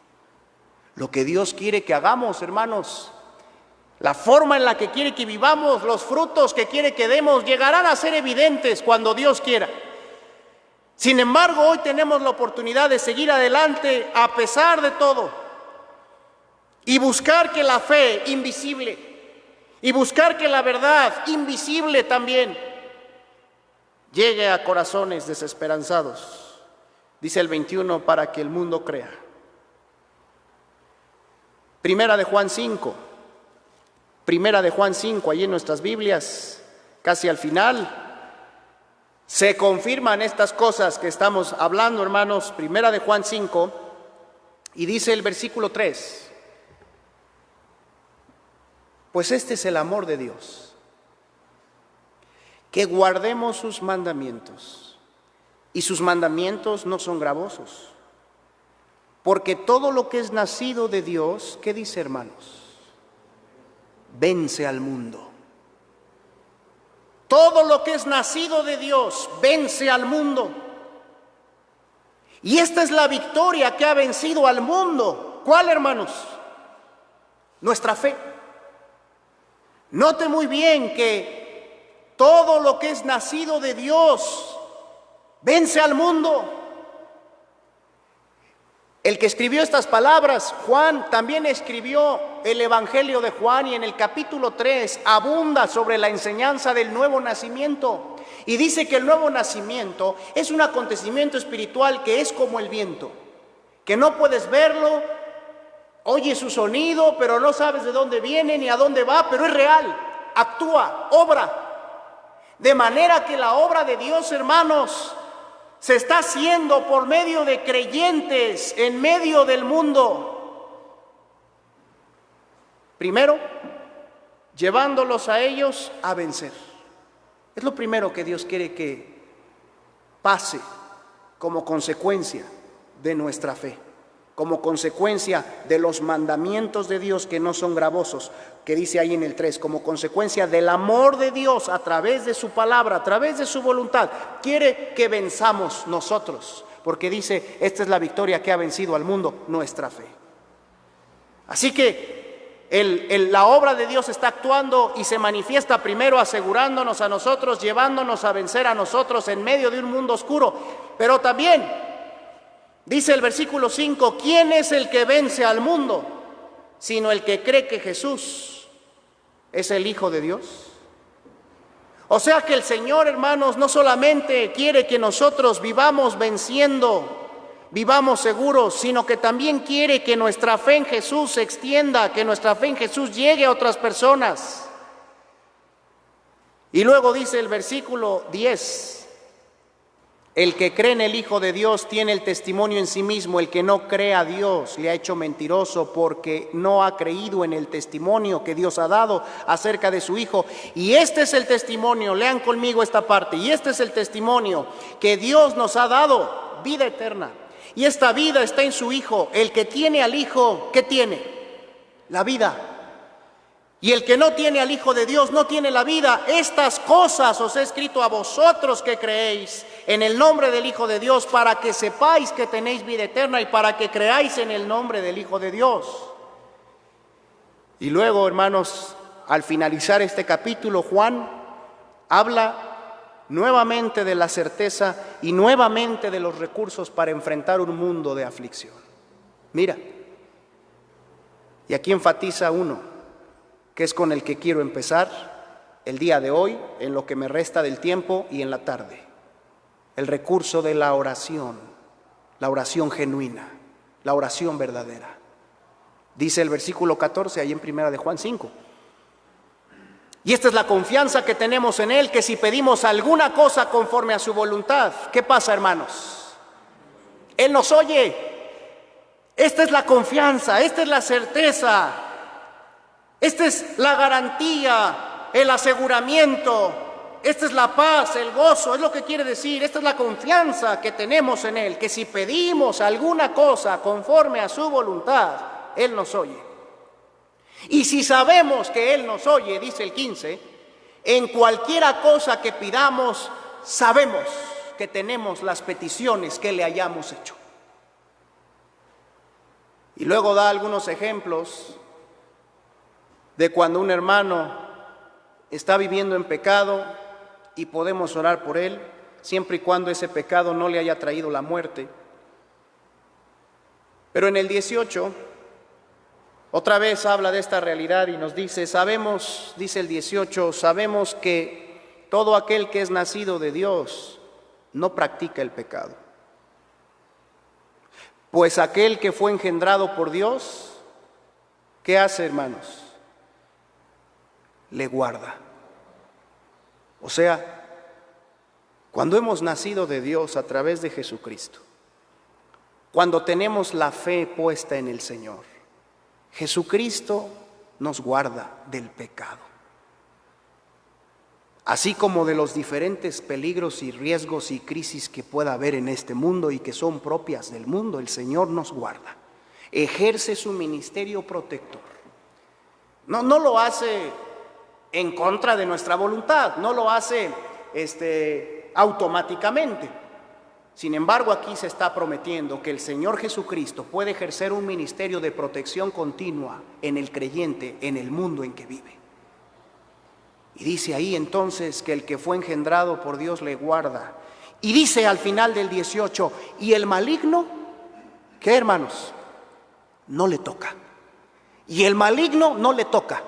Lo que Dios quiere que hagamos, hermanos, la forma en la que quiere que vivamos, los frutos que quiere que demos, llegarán a ser evidentes cuando Dios quiera. Sin embargo, hoy tenemos la oportunidad de seguir adelante a pesar de todo. Y buscar que la fe invisible, y buscar que la verdad invisible también llegue a corazones desesperanzados. Dice el 21, para que el mundo crea. Primera de Juan 5, allí en nuestras Biblias, casi al final, se confirman estas cosas que estamos hablando, hermanos. Primera de Juan 5, y dice el versículo 3. Pues este es el amor de Dios, que guardemos sus mandamientos, y sus mandamientos no son gravosos, porque todo lo que es nacido de Dios, ¿qué dice, hermanos? Vence al mundo. Todo lo que es nacido de Dios vence al mundo. Y esta es la victoria que ha vencido al mundo. ¿Cuál, hermanos? Nuestra fe. Note muy bien que todo lo que es nacido de Dios vence al mundo. El que escribió estas palabras, Juan, también escribió el Evangelio de Juan, y en el capítulo 3 abunda sobre la enseñanza del nuevo nacimiento. Y dice que el nuevo nacimiento es un acontecimiento espiritual que es como el viento, que no puedes verlo. Oye su sonido, pero no sabes de dónde viene ni a dónde va, pero es real, actúa, obra. De manera que la obra de Dios, hermanos, se está haciendo por medio de creyentes en medio del mundo. Primero, llevándolos a ellos a vencer. Es lo primero que Dios quiere que pase como consecuencia de nuestra fe, como consecuencia de los mandamientos de Dios que no son gravosos, que dice ahí en el 3, como consecuencia del amor de Dios a través de su palabra, a través de su voluntad, quiere que venzamos nosotros, porque dice, esta es la victoria que ha vencido al mundo, nuestra fe. Así que la obra de Dios está actuando y se manifiesta primero asegurándonos a nosotros, llevándonos a vencer a nosotros en medio de un mundo oscuro, pero también dice el versículo 5, ¿quién es el que vence al mundo? Sino el que cree que Jesús es el Hijo de Dios. O sea que el Señor, hermanos, no solamente quiere que nosotros vivamos venciendo, vivamos seguros, sino que también quiere que nuestra fe en Jesús se extienda, que nuestra fe en Jesús llegue a otras personas. Y luego dice el versículo 10, El que cree en el Hijo de Dios tiene el testimonio en sí mismo. El que no cree a Dios le ha hecho mentiroso, porque no ha creído en el testimonio que Dios ha dado acerca de su Hijo. Y este es el testimonio, lean conmigo esta parte, y este es el testimonio que Dios nos ha dado, vida eterna. Y esta vida está en su Hijo. El que tiene al Hijo, ¿qué tiene? La vida. Y el que no tiene al Hijo de Dios no tiene la vida. Estas cosas os he escrito a vosotros que creéis en el nombre del Hijo de Dios, para que sepáis que tenéis vida eterna y para que creáis en el nombre del Hijo de Dios. Y luego, hermanos, al finalizar este capítulo, Juan habla nuevamente de la certeza y nuevamente de los recursos para enfrentar un mundo de aflicción. Mira, y aquí enfatiza uno, que es con el que quiero empezar el día de hoy, en lo que me resta del tiempo y en la tarde. El recurso de la oración genuina, la oración verdadera. Dice el versículo 14, ahí en 1 de Juan 5. Y esta es la confianza que tenemos en Él, que si pedimos alguna cosa conforme a su voluntad, ¿qué pasa, hermanos? Él nos oye. Esta es la confianza, esta es la certeza. Esta es la garantía, el aseguramiento, esta es la paz, el gozo, es lo que quiere decir. Esta es la confianza que tenemos en Él, que si pedimos alguna cosa conforme a su voluntad, Él nos oye. Y si sabemos que Él nos oye, dice el 15, en cualquiera cosa que pidamos, sabemos que tenemos las peticiones que le hayamos hecho. Y luego da algunos ejemplos de cuando un hermano está viviendo en pecado y podemos orar por él, siempre y cuando ese pecado no le haya traído la muerte. Pero en el 18, otra vez habla de esta realidad y nos dice, sabemos, dice el 18, sabemos que todo aquel que es nacido de Dios no practica el pecado. Pues aquel que fue engendrado por Dios, ¿qué hace, hermanos? Le guarda. O sea, cuando hemos nacido de Dios a través de Jesucristo, cuando tenemos la fe puesta en el Señor, Jesucristo nos guarda del pecado, así como de los diferentes peligros y riesgos y crisis que pueda haber en este mundo y que son propias del mundo. El Señor nos guarda, ejerce su ministerio protector. No lo hace en contra de nuestra voluntad, no lo hace automáticamente. Sin embargo, aquí se está prometiendo que el Señor Jesucristo puede ejercer un ministerio de protección continua en el creyente, en el mundo en que vive. Y dice ahí entonces que el que fue engendrado por Dios le guarda. Y dice al final del 18, y el maligno, ¿qué, hermanos? No le toca. Y el maligno no le toca.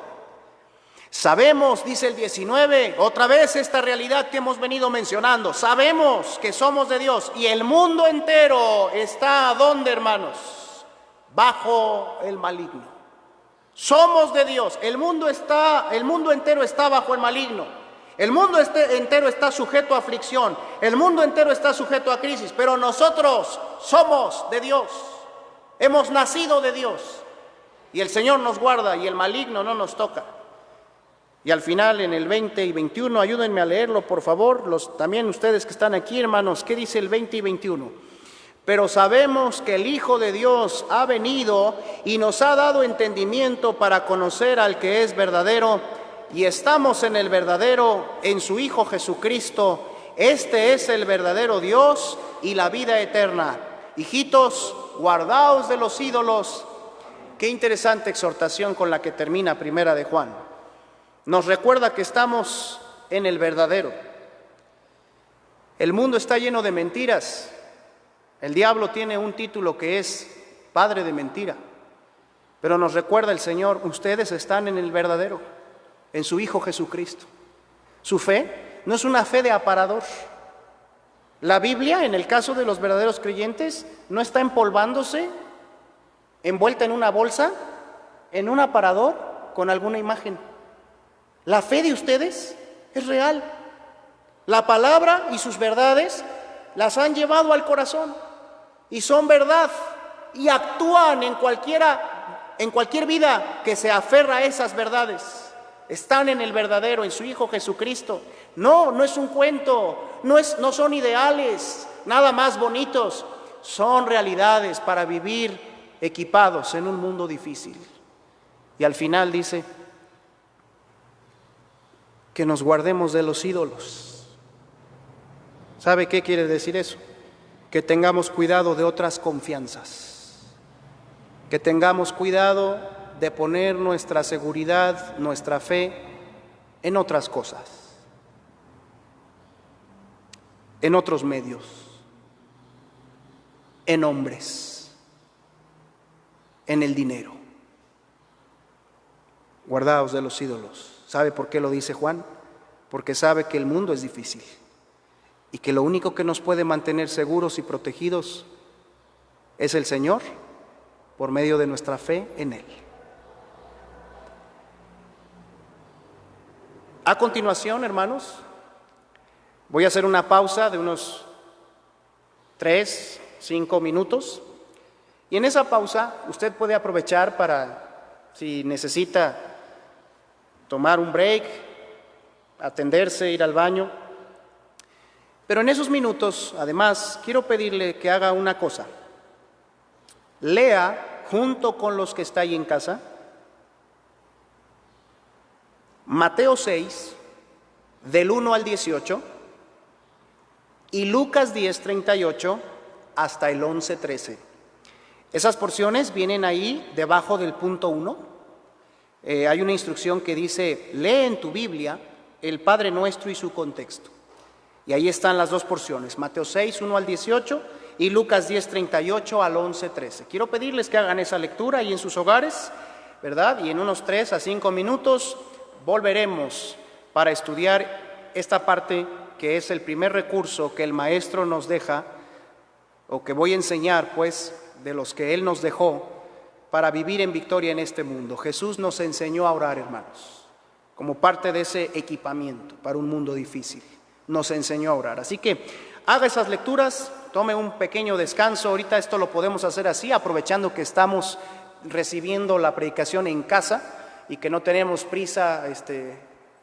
Sabemos, dice el 19, otra vez esta realidad que hemos venido mencionando. Sabemos que somos de Dios y el mundo entero está, ¿dónde, hermanos? Bajo el maligno. Somos de Dios, el mundo entero está bajo el maligno. El mundo entero está sujeto a aflicción, el mundo entero está sujeto a crisis, pero nosotros somos de Dios. Hemos nacido de Dios y el Señor nos guarda y el maligno no nos toca. Y al final, en el 20 y 21, ayúdenme a leerlo, por favor, también ustedes que están aquí, hermanos, ¿qué dice el 20 y 21? Pero sabemos que el Hijo de Dios ha venido y nos ha dado entendimiento para conocer al que es verdadero, y estamos en el verdadero, en su Hijo Jesucristo. Este es el verdadero Dios y la vida eterna. Hijitos, guardaos de los ídolos. Qué interesante exhortación con la que termina Primera de Juan. Nos recuerda que estamos en el verdadero. El mundo está lleno de mentiras. El diablo tiene un título que es padre de mentira. Pero nos recuerda el Señor, ustedes están en el verdadero, en su Hijo Jesucristo. Su fe no es una fe de aparador. La Biblia, en el caso de los verdaderos creyentes, no está empolvándose, envuelta en una bolsa, en un aparador, con alguna imagen. La fe de ustedes es real. La palabra y sus verdades las han llevado al corazón y son verdad y actúan en cualquier vida que se aferra a esas verdades. Están en el verdadero, en su Hijo Jesucristo. No es un cuento, no son ideales, nada más bonitos. Son realidades para vivir equipados en un mundo difícil. Y al final dice que nos guardemos de los ídolos. ¿Sabe qué quiere decir eso? Que tengamos cuidado de otras confianzas, que tengamos cuidado de poner nuestra seguridad, nuestra fe en otras cosas, en otros medios, en hombres, en el dinero. Guardaos de los ídolos. ¿Sabe por qué lo dice Juan? Porque sabe que el mundo es difícil y que lo único que nos puede mantener seguros y protegidos es el Señor por medio de nuestra fe en Él. A continuación, hermanos, voy a hacer una pausa de unos 3-5 minutos y en esa pausa usted puede aprovechar para, si necesita, tomar un break, atenderse, ir al baño. Pero en esos minutos, además, quiero pedirle que haga una cosa. Lea junto con los que está ahí en casa Mateo 6, del 1 al 18, y Lucas 10, 38 hasta el 11, 13. Esas porciones vienen ahí debajo del punto 1. Hay una instrucción que dice, lee en tu Biblia el Padre Nuestro y su contexto. Y ahí están las dos porciones, Mateo 6, 1 al 18 y Lucas 10, 38 al 11, 13. Quiero pedirles que hagan esa lectura ahí en sus hogares, ¿verdad? Y en unos 3-5 minutos volveremos para estudiar esta parte que es el primer recurso que el Maestro nos deja, o que voy a enseñar, pues, de los que Él nos dejó para vivir en victoria en este mundo. Jesús nos enseñó a orar, hermanos, como parte de ese equipamiento para un mundo difícil. Nos enseñó a orar. Así que haga esas lecturas, tome un pequeño descanso. Ahorita esto lo podemos hacer así, aprovechando que estamos recibiendo la predicación en casa y que no tenemos prisa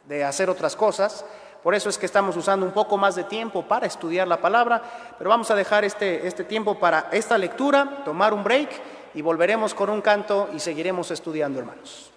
de hacer otras cosas. Por eso es que estamos usando un poco más de tiempo para estudiar la palabra, pero vamos a dejar este tiempo para esta lectura, tomar un break y volveremos con un canto y seguiremos estudiando, hermanos.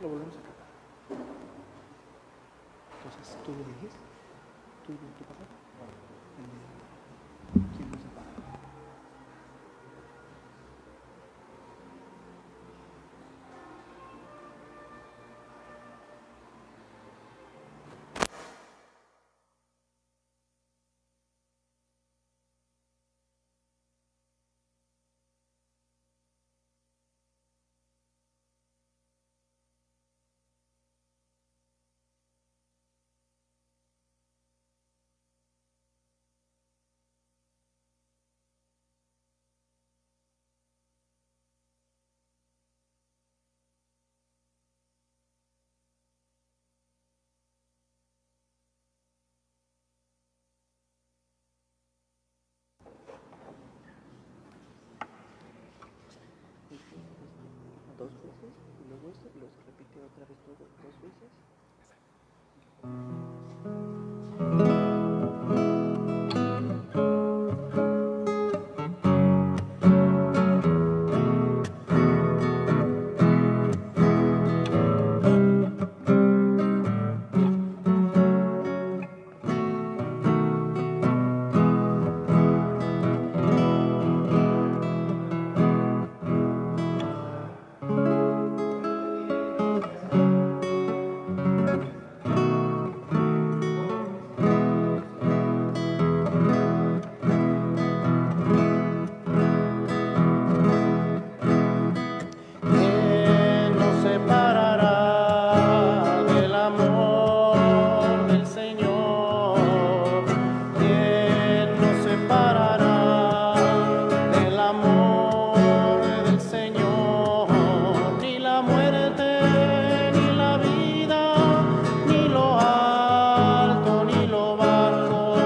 Lo volvemos a cantar. Entonces, tú lo diriges, tú tu papá. ¿Quién nos separa? Dos veces y luego esto y luego se repite otra vez todo dos veces. ¿Quién nos separará del amor del Señor? ¿Quién nos separará del amor del Señor? Ni la muerte, ni la vida, ni lo alto, ni lo bajo,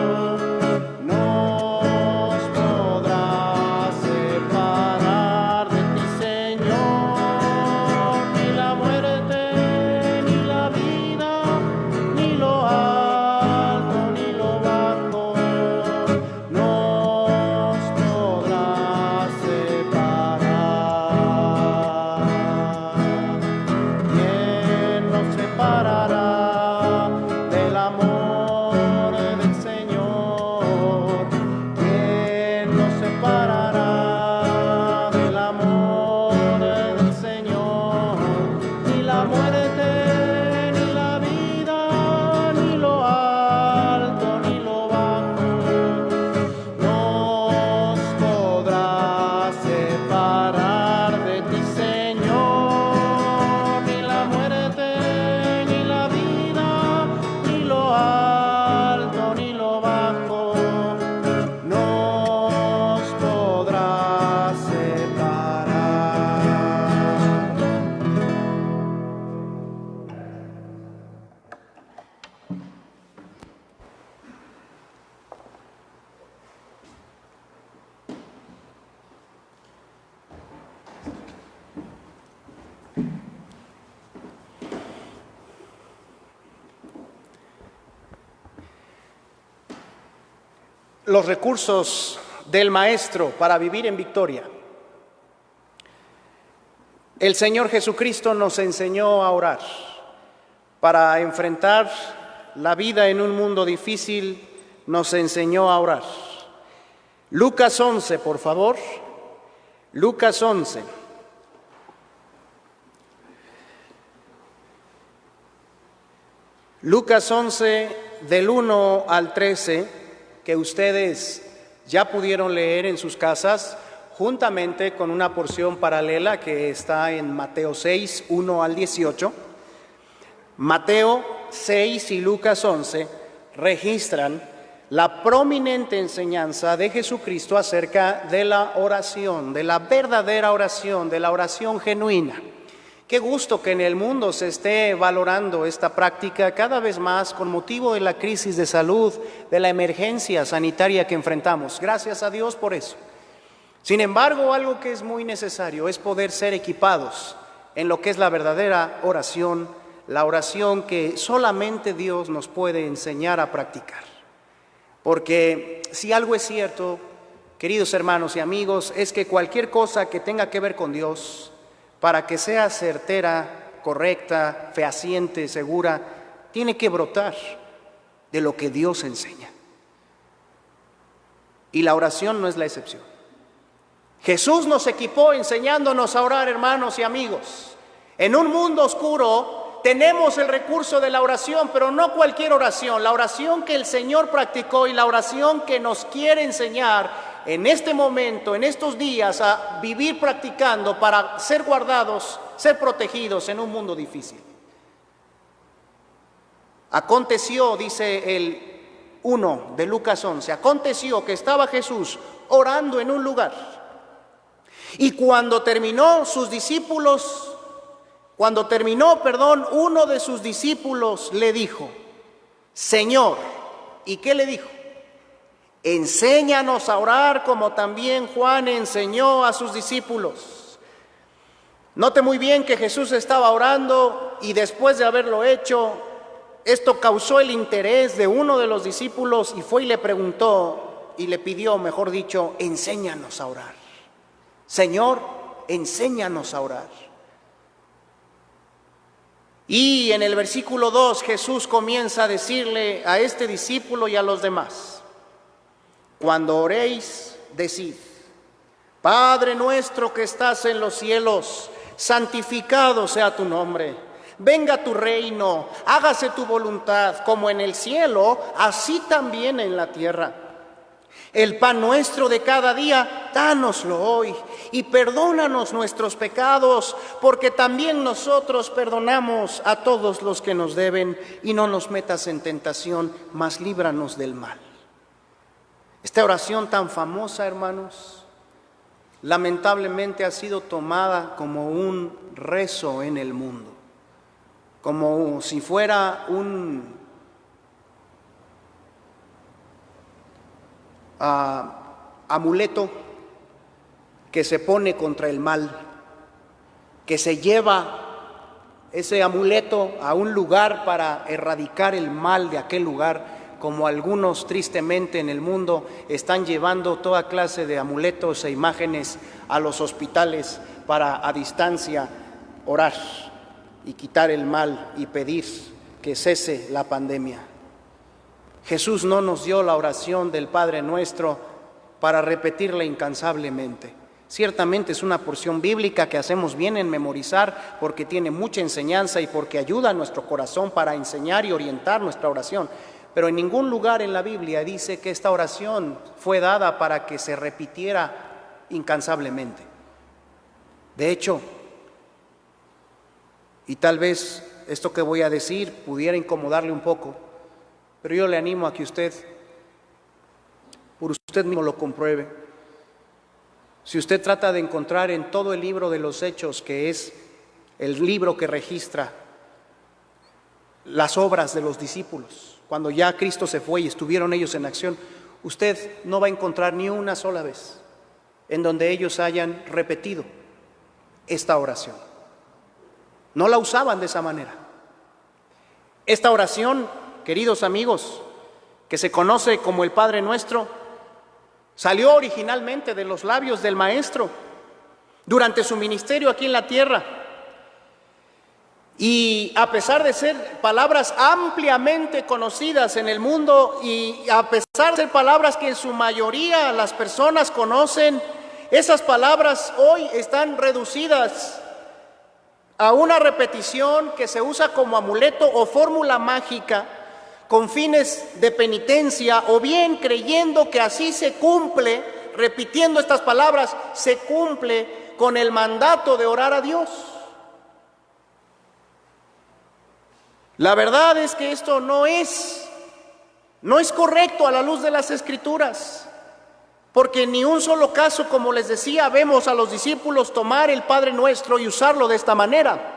nos podrá separar de ti, Señor. Ni la muerte, ni la vida, ni lo alto, ni lo bajo, nos podrá separar. ¿Quién nos separará del amor del Señor? ¿Quién nos separará del amor del Señor? Ni la muerte, ni la vida, ni lo alto, ni lo bajo, nos podrá separar de ti, Señor. Ni la muerte, ni la vida, ni lo alto, ni lo bajo, nos podrá separar. Los recursos del Maestro para vivir en victoria. El Señor Jesucristo nos enseñó a orar para enfrentar la vida en un mundo difícil, nos enseñó a orar. Lucas 11, por favor. Lucas 11. Lucas 11, del 1 al 13, que ustedes ya pudieron leer en sus casas, juntamente con una porción paralela que está en Mateo 6, 1 al 18. Mateo 6 y Lucas 11 registran la prominente enseñanza de Jesucristo acerca de la oración, de la verdadera oración, de la oración genuina. Qué gusto que en el mundo se esté valorando esta práctica cada vez más con motivo de la crisis de salud, de la emergencia sanitaria que enfrentamos. Gracias a Dios por eso. Sin embargo, algo que es muy necesario es poder ser equipados en lo que es la verdadera oración, la oración que solamente Dios nos puede enseñar a practicar. Porque si algo es cierto, queridos hermanos y amigos, es que cualquier cosa que tenga que ver con Dios, para que sea certera, correcta, fehaciente, segura, tiene que brotar de lo que Dios enseña. Y la oración no es la excepción. Jesús nos equipó enseñándonos a orar, hermanos y amigos. En un mundo oscuro tenemos el recurso de la oración, pero no cualquier oración. La oración que el Señor practicó y la oración que nos quiere enseñar en este momento, en estos días, a vivir practicando para ser guardados, ser protegidos en un mundo difícil. Aconteció, dice el 1 de Lucas 11, aconteció que estaba Jesús orando en un lugar. Y cuando terminó, uno de sus discípulos le dijo: Señor, ¿y qué le dijo? Enséñanos a orar como también Juan enseñó a sus discípulos. Note muy bien que Jesús estaba orando y después de haberlo hecho, esto causó el interés de uno de los discípulos y fue y le preguntó y le pidió, mejor dicho, enséñanos a orar. Señor, enséñanos a orar. Y en el versículo 2 Jesús comienza a decirle a este discípulo y a los demás: cuando oréis, decid: Padre nuestro que estás en los cielos, santificado sea tu nombre. Venga tu reino, hágase tu voluntad, como en el cielo, así también en la tierra. El pan nuestro de cada día, dánoslo hoy, y perdónanos nuestros pecados, porque también nosotros perdonamos a todos los que nos deben, y no nos metas en tentación, mas líbranos del mal. Esta oración tan famosa, hermanos, lamentablemente ha sido tomada como un rezo en el mundo, como si fuera un amuleto que se pone contra el mal, que se lleva ese amuleto a un lugar para erradicar el mal de aquel lugar, como algunos tristemente en el mundo están llevando toda clase de amuletos e imágenes a los hospitales para a distancia orar y quitar el mal y pedir que cese la pandemia. Jesús no nos dio la oración del Padre Nuestro para repetirla incansablemente. Ciertamente es una porción bíblica que hacemos bien en memorizar porque tiene mucha enseñanza y porque ayuda a nuestro corazón para enseñar y orientar nuestra oración. Pero en ningún lugar en la Biblia dice que esta oración fue dada para que se repitiera incansablemente. De hecho, y tal vez esto que voy a decir pudiera incomodarle un poco, pero yo le animo a que usted, por usted mismo, lo compruebe. Si usted trata de encontrar en todo el libro de los Hechos, que es el libro que registra las obras de los discípulos, cuando ya Cristo se fue y estuvieron ellos en acción, usted no va a encontrar ni una sola vez en donde ellos hayan repetido esta oración. No la usaban de esa manera. Esta oración, queridos amigos, que se conoce como el Padre Nuestro, salió originalmente de los labios del Maestro durante su ministerio aquí en la tierra. Y a pesar de ser palabras ampliamente conocidas en el mundo y a pesar de ser palabras que en su mayoría las personas conocen, esas palabras hoy están reducidas a una repetición que se usa como amuleto o fórmula mágica con fines de penitencia, o bien creyendo que así se cumple, repitiendo estas palabras, se cumple con el mandato de orar a Dios. La verdad es que esto no es correcto a la luz de las Escrituras, porque en ni un solo caso, como les decía, vemos a los discípulos tomar el Padre Nuestro y usarlo de esta manera.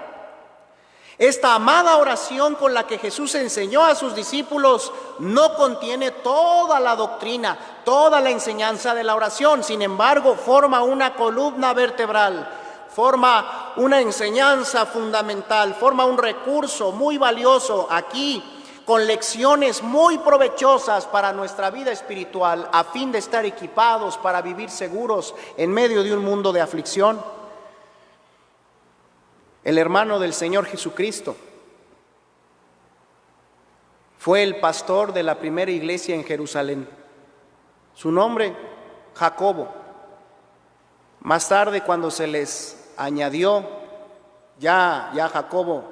Esta amada oración con la que Jesús enseñó a sus discípulos no contiene toda la doctrina, toda la enseñanza de la oración. Sin embargo, forma una columna vertebral forma una enseñanza fundamental, forma un recurso muy valioso aquí, con lecciones muy provechosas para nuestra vida espiritual, a fin de estar equipados para vivir seguros en medio de un mundo de aflicción. El hermano del Señor Jesucristo fue el pastor de la primera iglesia en Jerusalén. Su nombre, Jacobo. Más tarde, cuando se les añadió, ya Jacobo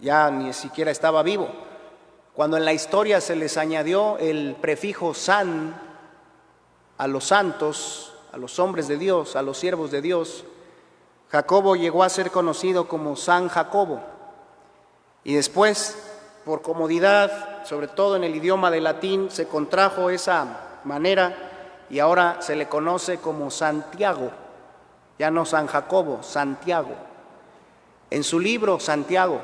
ya ni siquiera estaba vivo. Cuando en la historia se les añadió el prefijo san a los santos, a los hombres de Dios, a los siervos de Dios, Jacobo llegó a ser conocido como San Jacobo. Y después, por comodidad, sobre todo en el idioma de latín, se contrajo esa manera y ahora se le conoce como Santiago, ya no San Jacobo, Santiago. En su libro Santiago,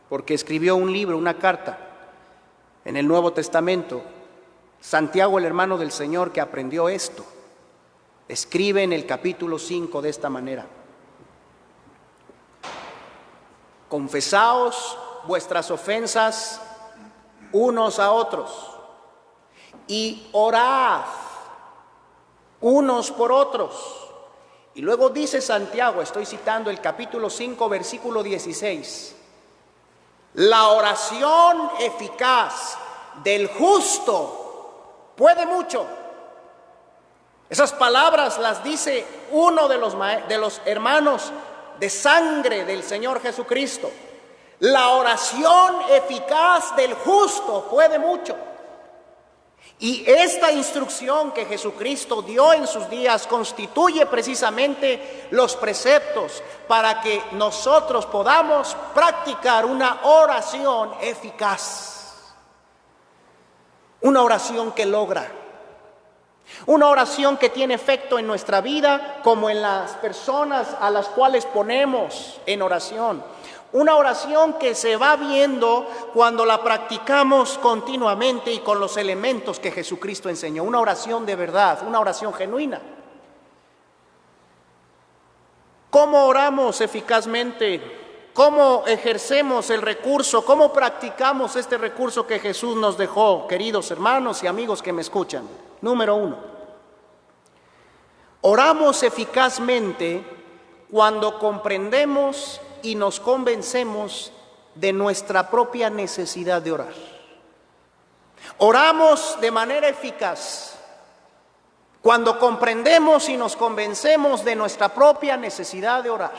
porque escribió un libro, una carta, en el Nuevo Testamento, Santiago, el hermano del Señor que aprendió esto, escribe en el capítulo 5 de esta manera: confesaos vuestras ofensas unos a otros y orad unos por otros. Y luego dice Santiago, estoy citando el capítulo 5, versículo 16, la oración eficaz del justo puede mucho. Esas palabras las dice uno de los hermanos de sangre del Señor Jesucristo. La oración eficaz del justo puede mucho. Y esta instrucción que Jesucristo dio en sus días constituye precisamente los preceptos para que nosotros podamos practicar una oración eficaz. Una oración que logra. Una oración que tiene efecto en nuestra vida como en las personas a las cuales ponemos en oración. Una oración que se va viendo cuando la practicamos continuamente y con los elementos que Jesucristo enseñó. Una oración de verdad, una oración genuina. ¿Cómo oramos eficazmente? ¿Cómo ejercemos el recurso? ¿Cómo practicamos este recurso que Jesús nos dejó, queridos hermanos y amigos que me escuchan? Número 1. Oramos eficazmente cuando comprendemos y nos convencemos de nuestra propia necesidad de orar. Oramos de manera eficaz cuando comprendemos y nos convencemos de nuestra propia necesidad de orar.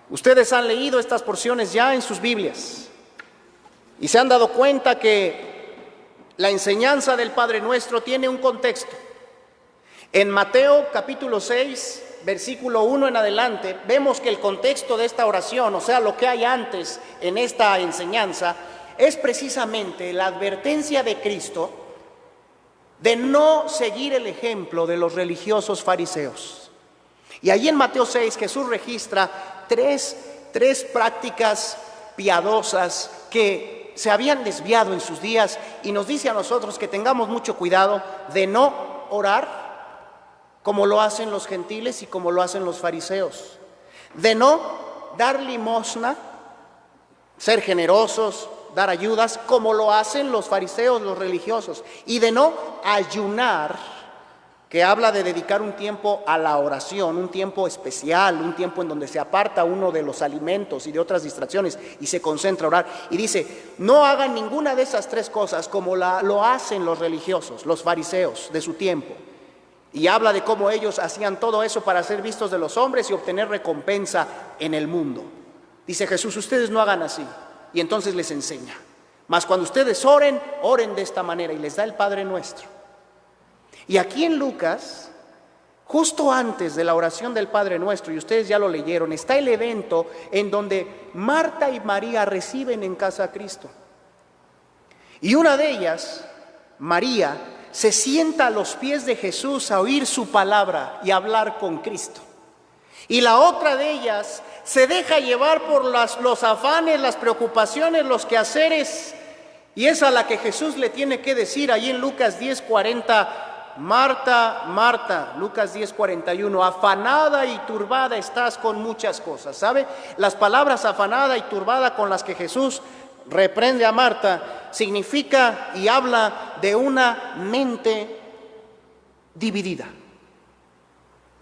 Ustedes han leído estas porciones ya en sus Biblias y se han dado cuenta que la enseñanza del Padre Nuestro tiene un contexto. En Mateo capítulo 6, versículo 1 en adelante, vemos que el contexto de esta oración, o sea, lo que hay antes en esta enseñanza, es precisamente la advertencia de Cristo de no seguir el ejemplo de los religiosos fariseos. Y allí en Mateo 6 Jesús registra tres prácticas piadosas que se habían desviado en sus días y nos dice a nosotros que tengamos mucho cuidado de no orar como lo hacen los gentiles y como lo hacen los fariseos, de no dar limosna, ser generosos, dar ayudas, como lo hacen los fariseos, los religiosos, y de no ayunar, que habla de dedicar un tiempo a la oración, un tiempo especial, un tiempo en donde se aparta uno de los alimentos y de otras distracciones y se concentra a orar. Y dice, no hagan ninguna de esas tres cosas como lo hacen los religiosos, los fariseos de su tiempo. Y habla de cómo ellos hacían todo eso para ser vistos de los hombres y obtener recompensa en el mundo. Dice Jesús, ustedes no hagan así. Y entonces les enseña. Mas cuando ustedes oren, oren de esta manera. Y les da el Padre Nuestro. Y aquí en Lucas, justo antes de la oración del Padre Nuestro, y ustedes ya lo leyeron, está el evento en donde Marta y María reciben en casa a Cristo. Y una de ellas, María, se sienta a los pies de Jesús a oír su palabra y hablar con Cristo. Y la otra de ellas se deja llevar por los afanes, las preocupaciones, los quehaceres, y es a la que Jesús le tiene que decir ahí en Lucas 10:40, Marta, Marta, Lucas 10:41, afanada y turbada estás con muchas cosas. ¿Sabe? Las palabras afanada y turbada con las que Jesús reprende a Marta significa y habla de una mente dividida.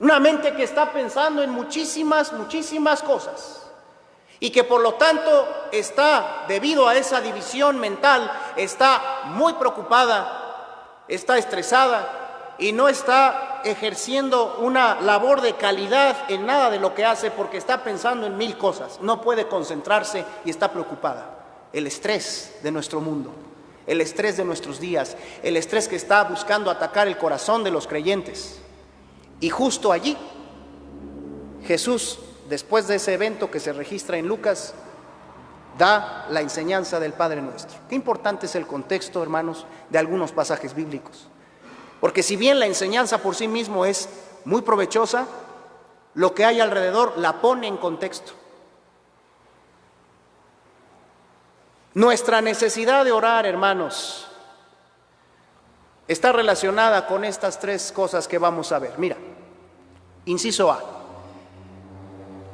Una mente que está pensando en muchísimas cosas y que por lo tanto está, debido a esa división mental, está muy preocupada, está estresada y no está ejerciendo una labor de calidad en nada de lo que hace porque está pensando en 1000 cosas. No puede concentrarse y está preocupada. El estrés de nuestro mundo, el estrés de nuestros días, el estrés que está buscando atacar el corazón de los creyentes. Y justo allí, Jesús, después de ese evento que se registra en Lucas, da la enseñanza del Padre Nuestro. Qué importante es el contexto, hermanos, de algunos pasajes bíblicos. Porque si bien la enseñanza por sí mismo es muy provechosa, lo que hay alrededor la pone en contexto. Nuestra necesidad de orar, hermanos, está relacionada con estas 3 cosas que vamos a ver. Mira, inciso A.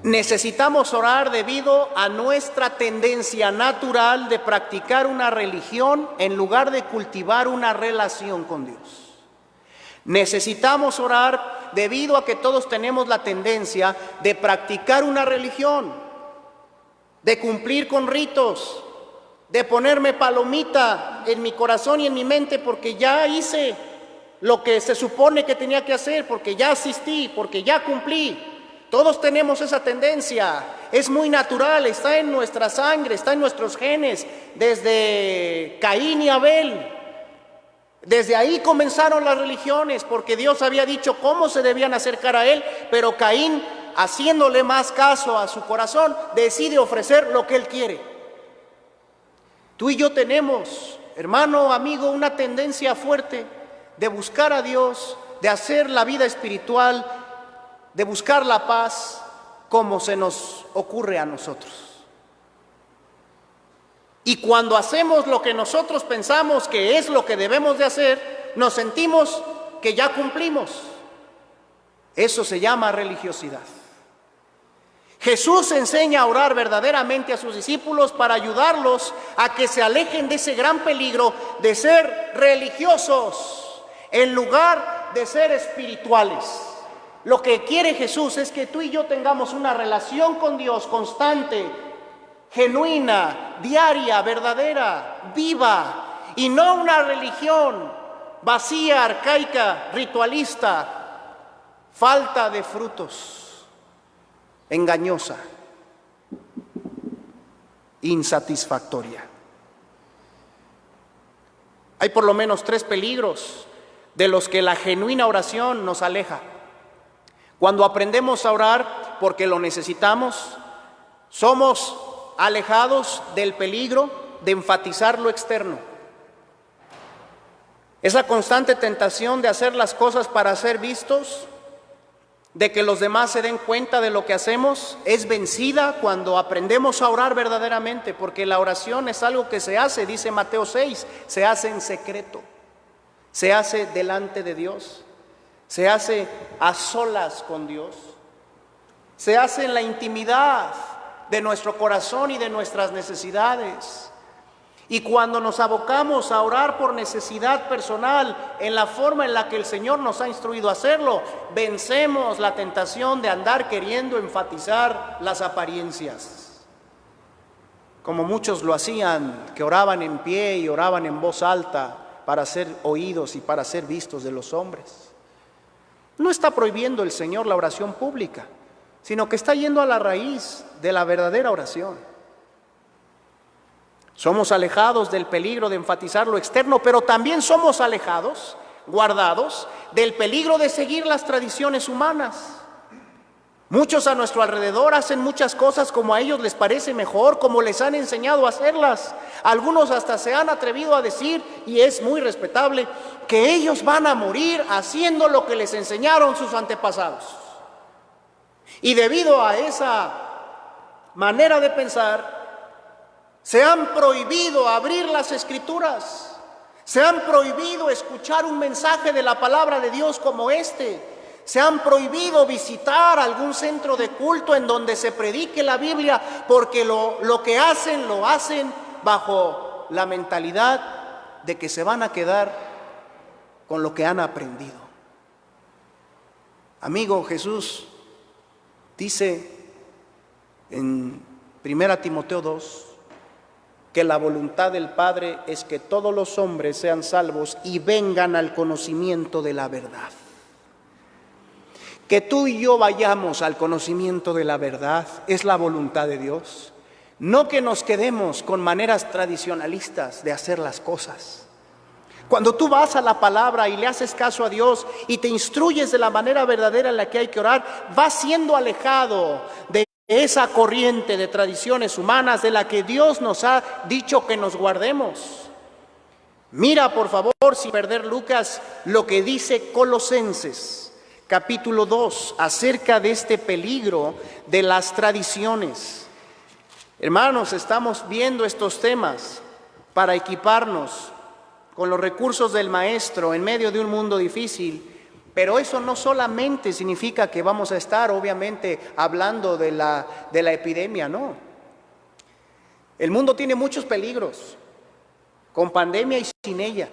Necesitamos orar debido a nuestra tendencia natural de practicar una religión en lugar de cultivar una relación con Dios. Necesitamos orar debido a que todos tenemos la tendencia de practicar una religión, de cumplir con ritos, de ponerme palomita en mi corazón y en mi mente porque ya hice lo que se supone que tenía que hacer, porque ya asistí, porque ya cumplí. Todos tenemos esa tendencia, es muy natural, está en nuestra sangre, está en nuestros genes, desde Caín y Abel. Desde ahí comenzaron las religiones, porque Dios había dicho cómo se debían acercar a Él, pero Caín, haciéndole más caso a su corazón, decide ofrecer lo que él quiere. Tú y yo tenemos, hermano, amigo, una tendencia fuerte de buscar a Dios, de hacer la vida espiritual, de buscar la paz como se nos ocurre a nosotros. Y cuando hacemos lo que nosotros pensamos que es lo que debemos de hacer, nos sentimos que ya cumplimos. Eso se llama religiosidad. Jesús enseña a orar verdaderamente a sus discípulos para ayudarlos a que se alejen de ese gran peligro de ser religiosos en lugar de ser espirituales. Lo que quiere Jesús es que tú y yo tengamos una relación con Dios constante, genuina, diaria, verdadera, viva, y no una religión vacía, arcaica, ritualista, falta de frutos, engañosa, insatisfactoria. Hay por lo menos 3 peligros de los que la genuina oración nos aleja. Cuando aprendemos a orar porque lo necesitamos, somos alejados del peligro de enfatizar lo externo. Esa constante tentación de hacer las cosas para ser vistos, de que los demás se den cuenta de lo que hacemos, es vencida cuando aprendemos a orar verdaderamente, porque la oración es algo que se hace, dice Mateo 6, se hace en secreto, se hace delante de Dios, se hace a solas con Dios, se hace en la intimidad de nuestro corazón y de nuestras necesidades. Y cuando nos abocamos a orar por necesidad personal en la forma en la que el Señor nos ha instruido a hacerlo, vencemos la tentación de andar queriendo enfatizar las apariencias, como muchos lo hacían, que oraban en pie y oraban en voz alta para ser oídos y para ser vistos de los hombres. No está prohibiendo el Señor la oración pública, sino que está yendo a la raíz de la verdadera oración. Somos alejados del peligro de enfatizar lo externo, pero también somos alejados, guardados, del peligro de seguir las tradiciones humanas. Muchos a nuestro alrededor hacen muchas cosas como a ellos les parece mejor, como les han enseñado a hacerlas. Algunos hasta se han atrevido a decir, y es muy respetable, que ellos van a morir haciendo lo que les enseñaron sus antepasados. Y debido a esa manera de pensar, se han prohibido abrir las Escrituras, Se han prohibido escuchar un mensaje de la palabra de Dios como este. Se han prohibido visitar algún centro de culto en donde se predique la Biblia, porque lo que hacen, lo hacen bajo la mentalidad de que se van a quedar con lo que han aprendido. Amigo, Jesús dice en 1 Timoteo 2 que la voluntad del Padre es que todos los hombres sean salvos y vengan al conocimiento de la verdad. Que tú y yo vayamos al conocimiento de la verdad es la voluntad de Dios. No que nos quedemos con maneras tradicionalistas de hacer las cosas. Cuando tú vas a la palabra y le haces caso a Dios y te instruyes de la manera verdadera en la que hay que orar, vas siendo alejado de esa corriente de tradiciones humanas de la que Dios nos ha dicho que nos guardemos. Mira, por favor, sin perder Lucas, lo que dice Colosenses, capítulo 2, acerca de este peligro de las tradiciones. Hermanos, estamos viendo estos temas para equiparnos con los recursos del Maestro en medio de un mundo difícil, pero eso no solamente significa que vamos a estar, obviamente, hablando de la epidemia, no. El mundo tiene muchos peligros, con pandemia y sin ella.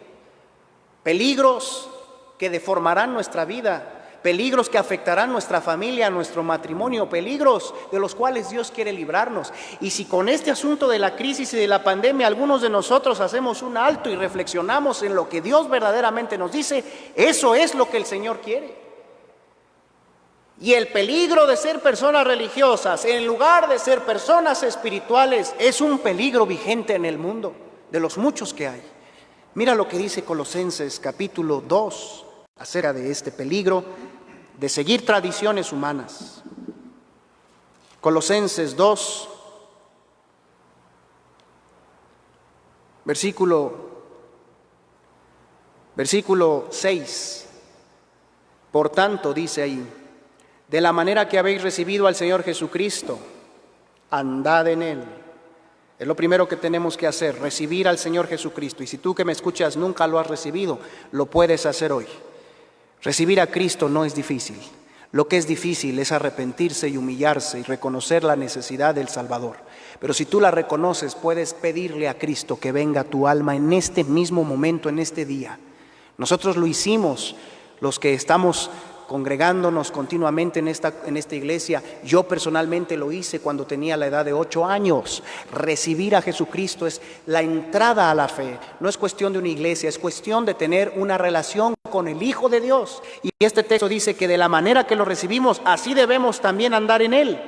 Peligros que deformarán nuestra vida, peligros que afectarán nuestra familia, nuestro matrimonio, peligros de los cuales Dios quiere librarnos. Y si con este asunto de la crisis y de la pandemia algunos de nosotros hacemos un alto y reflexionamos en lo que Dios verdaderamente nos dice, eso es lo que el Señor quiere. Y el peligro de ser personas religiosas en lugar de ser personas espirituales es un peligro vigente en el mundo, de los muchos que hay. Mira lo que dice Colosenses capítulo 2 acerca de este peligro de seguir tradiciones humanas. Colosenses 2, versículo 6. Por tanto, dice ahí, de la manera que habéis recibido al Señor Jesucristo, andad en Él. Es lo primero que tenemos que hacer, recibir al Señor Jesucristo. Y si tú que me escuchas nunca lo has recibido, lo puedes hacer hoy. Recibir a Cristo no es difícil. Lo que es difícil es arrepentirse y humillarse y reconocer la necesidad del Salvador. Pero si tú la reconoces, puedes pedirle a Cristo que venga a tu alma en este mismo momento, en este día. Nosotros lo hicimos, los que estamos congregándonos continuamente en esta iglesia. Yo personalmente lo hice cuando tenía la edad de 8 años. Recibir a Jesucristo es la entrada a la fe. No es cuestión de una iglesia, es cuestión de tener una relación con el Hijo de Dios. Y este texto dice que de la manera que lo recibimos, así debemos también andar en Él.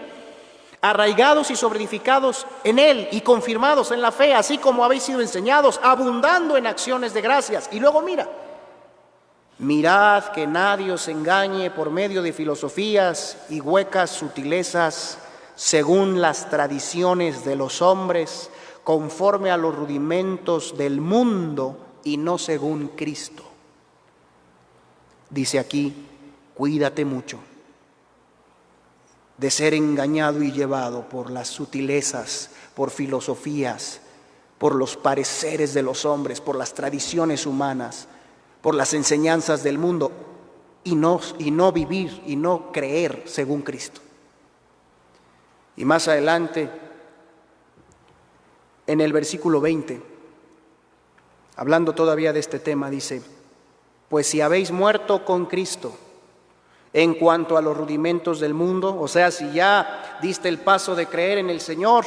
Arraigados y sobreedificados en Él y confirmados en la fe, así como habéis sido enseñados, abundando en acciones de gracias. Y luego mirad que nadie os engañe por medio de filosofías y huecas sutilezas, según las tradiciones de los hombres, conforme a los rudimentos del mundo y no según Cristo. Dice aquí, cuídate mucho de ser engañado y llevado por las sutilezas, por filosofías, por los pareceres de los hombres, por las tradiciones humanas, por las enseñanzas del mundo y no vivir y no creer según Cristo. Y más adelante, en el versículo 20, hablando todavía de este tema, dice, pues si habéis muerto con Cristo en cuanto a los rudimentos del mundo, o sea, si ya diste el paso de creer en el Señor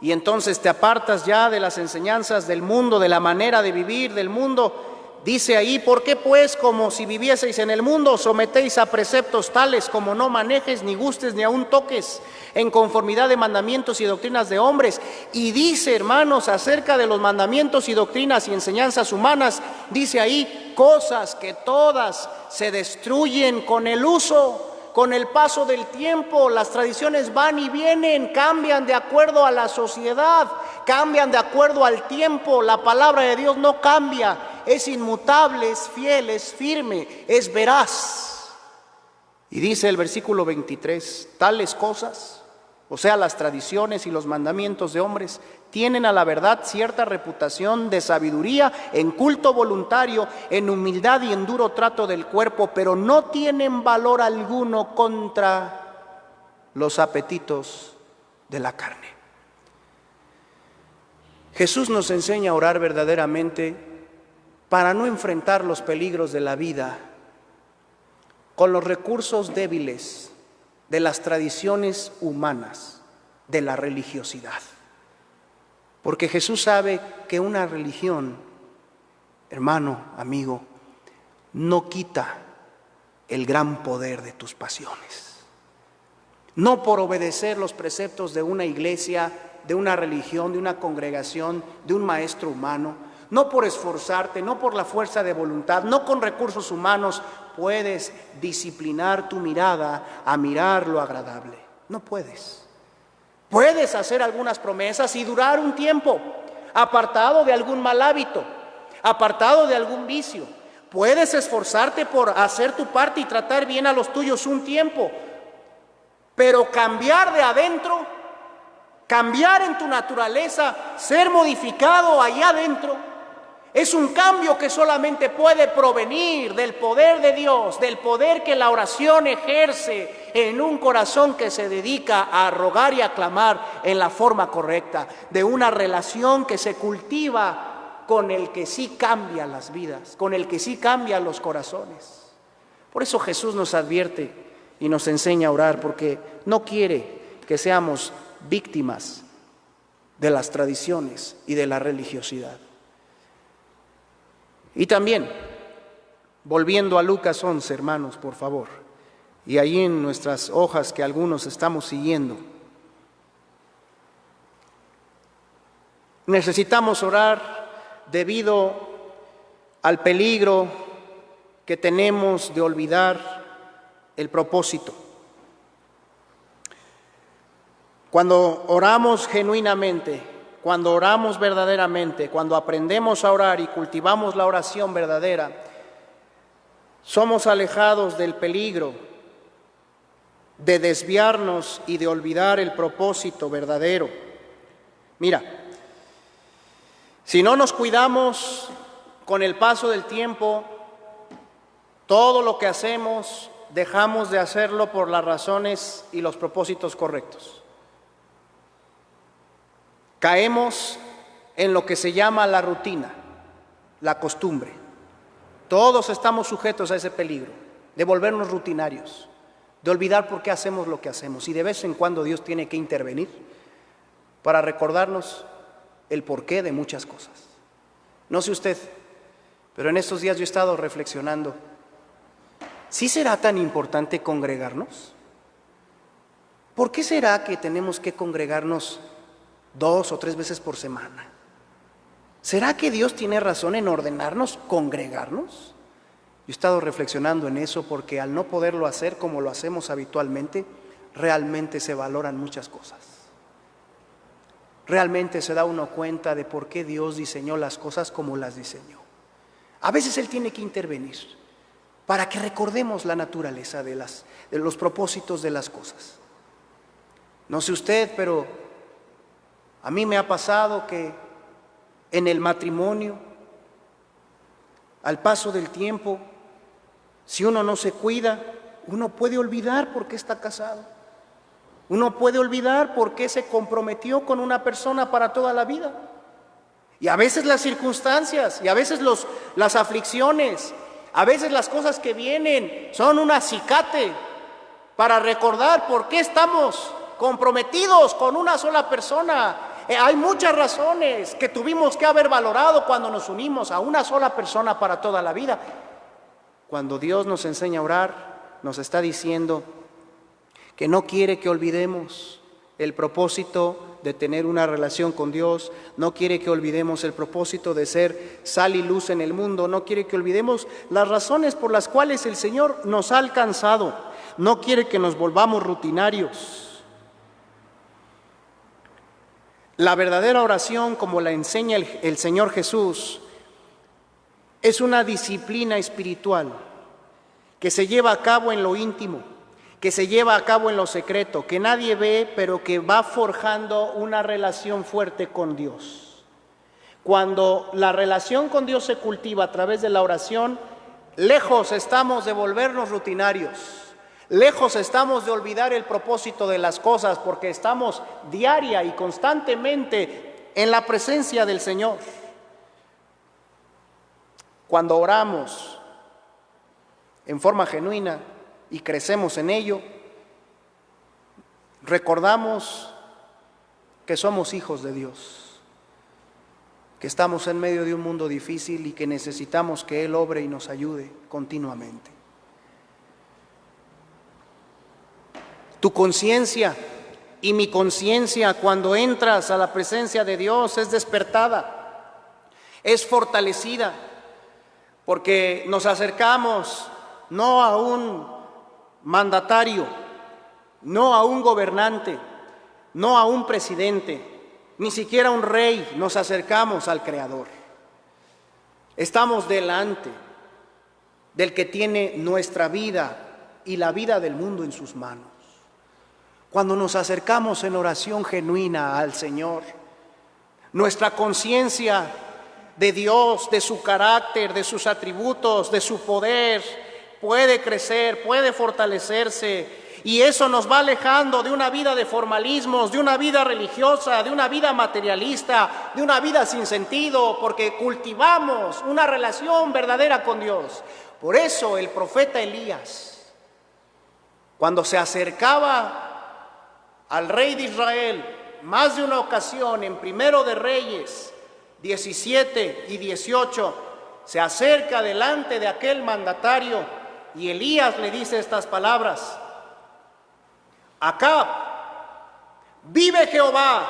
y entonces te apartas ya de las enseñanzas del mundo, de la manera de vivir del mundo, dice ahí, ¿por qué pues, como si vivieseis en el mundo, os sometéis a preceptos tales como no manejes, ni gustes, ni aun toques, en conformidad de mandamientos y doctrinas de hombres? Y dice, hermanos, acerca de los mandamientos y doctrinas y enseñanzas humanas, dice ahí, cosas que todas se destruyen con el uso, con el paso del tiempo. Las tradiciones van y vienen, cambian de acuerdo a la sociedad, cambian de acuerdo al tiempo. La palabra de Dios no cambia, es inmutable, es fiel, es firme, es veraz. Y dice el versículo 23, tales cosas o sea, las tradiciones y los mandamientos de hombres, tienen a la verdad cierta reputación de sabiduría, en culto voluntario, en humildad y en duro trato del cuerpo, pero no tienen valor alguno contra los apetitos de la carne. Jesús nos enseña a orar verdaderamente para no enfrentar los peligros de la vida con los recursos débiles de las tradiciones humanas, de la religiosidad. Porque Jesús sabe que una religión, hermano, amigo, no quita el gran poder de tus pasiones. No por obedecer los preceptos de una iglesia, de una religión, de una congregación, de un maestro humano, no por esforzarte, no por la fuerza de voluntad, no con recursos humanos, puedes disciplinar tu mirada a mirar lo agradable. No puedes. Puedes hacer algunas promesas y durar un tiempo, apartado de algún mal hábito, apartado de algún vicio. Puedes esforzarte por hacer tu parte y tratar bien a los tuyos un tiempo, pero cambiar de adentro, cambiar en tu naturaleza, ser modificado allá adentro, es un cambio que solamente puede provenir del poder de Dios, del poder que la oración ejerce en un corazón que se dedica a rogar y a clamar en la forma correcta, de una relación que se cultiva con el que sí cambia las vidas, con el que sí cambia los corazones. Por eso Jesús nos advierte y nos enseña a orar, porque no quiere que seamos víctimas de las tradiciones y de la religiosidad. Y también, volviendo a Lucas 11, hermanos, por favor, y ahí en nuestras hojas que algunos estamos siguiendo, necesitamos orar debido al peligro que tenemos de olvidar el propósito. Cuando oramos genuinamente, cuando oramos verdaderamente, cuando aprendemos a orar y cultivamos la oración verdadera, somos alejados del peligro de desviarnos y de olvidar el propósito verdadero. Mira, si no nos cuidamos, con el paso del tiempo, todo lo que hacemos, dejamos de hacerlo por las razones y los propósitos correctos. Caemos en lo que se llama la rutina, la costumbre. Todos estamos sujetos a ese peligro de volvernos rutinarios, de olvidar por qué hacemos lo que hacemos. Y de vez en cuando Dios tiene que intervenir para recordarnos el porqué de muchas cosas. No sé usted, pero en estos días yo he estado reflexionando. ¿Sí será tan importante congregarnos? ¿Por qué será que tenemos que congregarnos 2 o 3 veces por semana? ¿Será que Dios tiene razón en ordenarnos congregarnos? Yo he estado reflexionando en eso, porque al no poderlo hacer como lo hacemos habitualmente, realmente se valoran muchas cosas. Realmente se da uno cuenta de por qué Dios diseñó las cosas como las diseñó. A veces Él tiene que intervenir para que recordemos la naturaleza de los propósitos de las cosas. No sé usted, pero a mí me ha pasado que en el matrimonio, al paso del tiempo, si uno no se cuida, uno puede olvidar por qué está casado. Uno puede olvidar por qué se comprometió con una persona para toda la vida. Y a veces las circunstancias, y a veces las aflicciones, a veces las cosas que vienen son un acicate para recordar por qué estamos comprometidos con una sola persona. Hay muchas razones que tuvimos que haber valorado cuando nos unimos a una sola persona para toda la vida. Cuando Dios nos enseña a orar, nos está diciendo que no quiere que olvidemos el propósito de tener una relación con Dios, no quiere que olvidemos el propósito de ser sal y luz en el mundo, no quiere que olvidemos las razones por las cuales el Señor nos ha alcanzado, no quiere que nos volvamos rutinarios. La verdadera oración, como la enseña el Señor Jesús, es una disciplina espiritual que se lleva a cabo en lo íntimo, que se lleva a cabo en lo secreto, que nadie ve, pero que va forjando una relación fuerte con Dios. Cuando la relación con Dios se cultiva a través de la oración, lejos estamos de volvernos rutinarios, lejos estamos de olvidar el propósito de las cosas, porque estamos diaria y constantemente en la presencia del Señor. Cuando oramos en forma genuina y crecemos en ello, recordamos que somos hijos de Dios, que estamos en medio de un mundo difícil y que necesitamos que Él obre y nos ayude continuamente. Tu conciencia y mi conciencia, cuando entras a la presencia de Dios, es despertada, es fortalecida, porque nos acercamos no a un mandatario, no a un gobernante, no a un presidente, ni siquiera a un rey, nos acercamos al Creador. Estamos delante del que tiene nuestra vida y la vida del mundo en sus manos. Cuando nos acercamos en oración genuina al Señor, nuestra conciencia de Dios, de su carácter, de sus atributos, de su poder, puede crecer, puede fortalecerse, y eso nos va alejando de una vida de formalismos, de una vida religiosa, de una vida materialista, de una vida sin sentido, porque cultivamos una relación verdadera con Dios. Por eso el profeta Elías, cuando se acercaba al rey de Israel, más de una ocasión, en Primero de Reyes 17 y 18, se acerca delante de aquel mandatario y Elías le dice estas palabras: Acab, vive Jehová,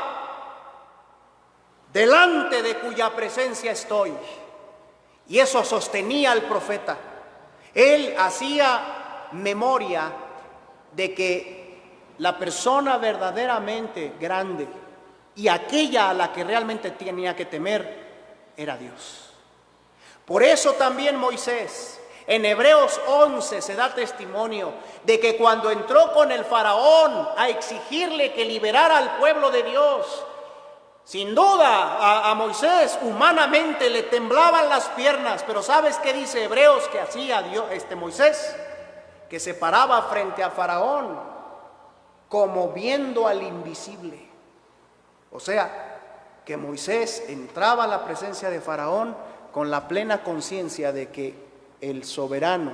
delante de cuya presencia estoy. Y eso sostenía al profeta. Él hacía memoria de que la persona verdaderamente grande y aquella a la que realmente tenía que temer era Dios. Por eso también Moisés, en Hebreos 11 se da testimonio de que cuando entró con el faraón a exigirle que liberara al pueblo de Dios, sin duda a Moisés humanamente le temblaban las piernas, pero ¿sabes qué dice Hebreos que hacía Moisés? Que se paraba frente a faraón como viendo al invisible. O sea, que Moisés entraba a la presencia de faraón con la plena conciencia de que el soberano,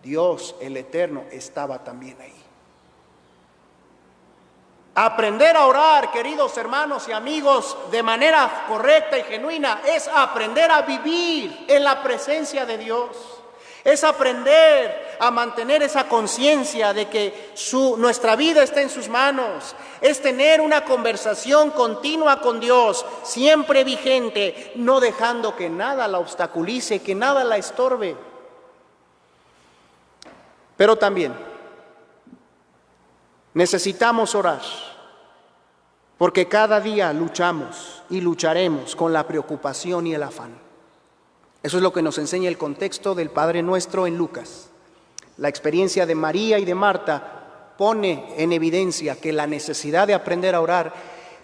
Dios, el eterno, estaba también ahí. Aprender a orar, queridos hermanos y amigos, de manera correcta y genuina, es aprender a vivir en la presencia de Dios. Es aprender a mantener esa conciencia de que nuestra vida está en sus manos. Es tener una conversación continua con Dios, siempre vigente, no dejando que nada la obstaculice, que nada la estorbe. Pero también necesitamos orar, porque cada día luchamos y lucharemos con la preocupación y el afán. Eso es lo que nos enseña el contexto del Padre Nuestro en Lucas. La experiencia de María y de Marta pone en evidencia que la necesidad de aprender a orar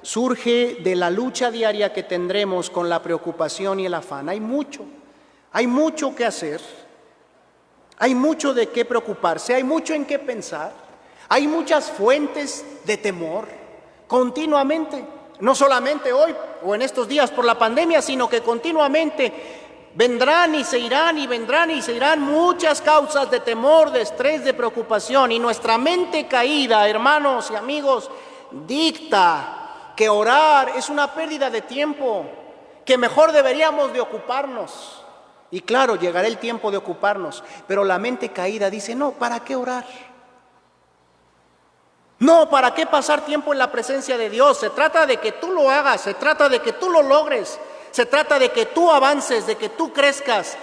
surge de la lucha diaria que tendremos con la preocupación y el afán. Hay mucho que hacer, hay mucho de qué preocuparse, hay mucho en qué pensar, hay muchas fuentes de temor continuamente, no solamente hoy o en estos días por la pandemia, sino que continuamente vendrán y se irán y vendrán y se irán muchas causas de temor, de estrés, de preocupación. Y nuestra mente caída, hermanos y amigos, dicta que orar es una pérdida de tiempo, que mejor deberíamos de ocuparnos. Y claro, llegará el tiempo de ocuparnos, pero la mente caída dice: no, ¿para qué orar? No, ¿para qué pasar tiempo en la presencia de Dios? Se trata de que tú lo hagas, se trata de que tú lo logres. Se trata de que tú avances, de que tú crezcas.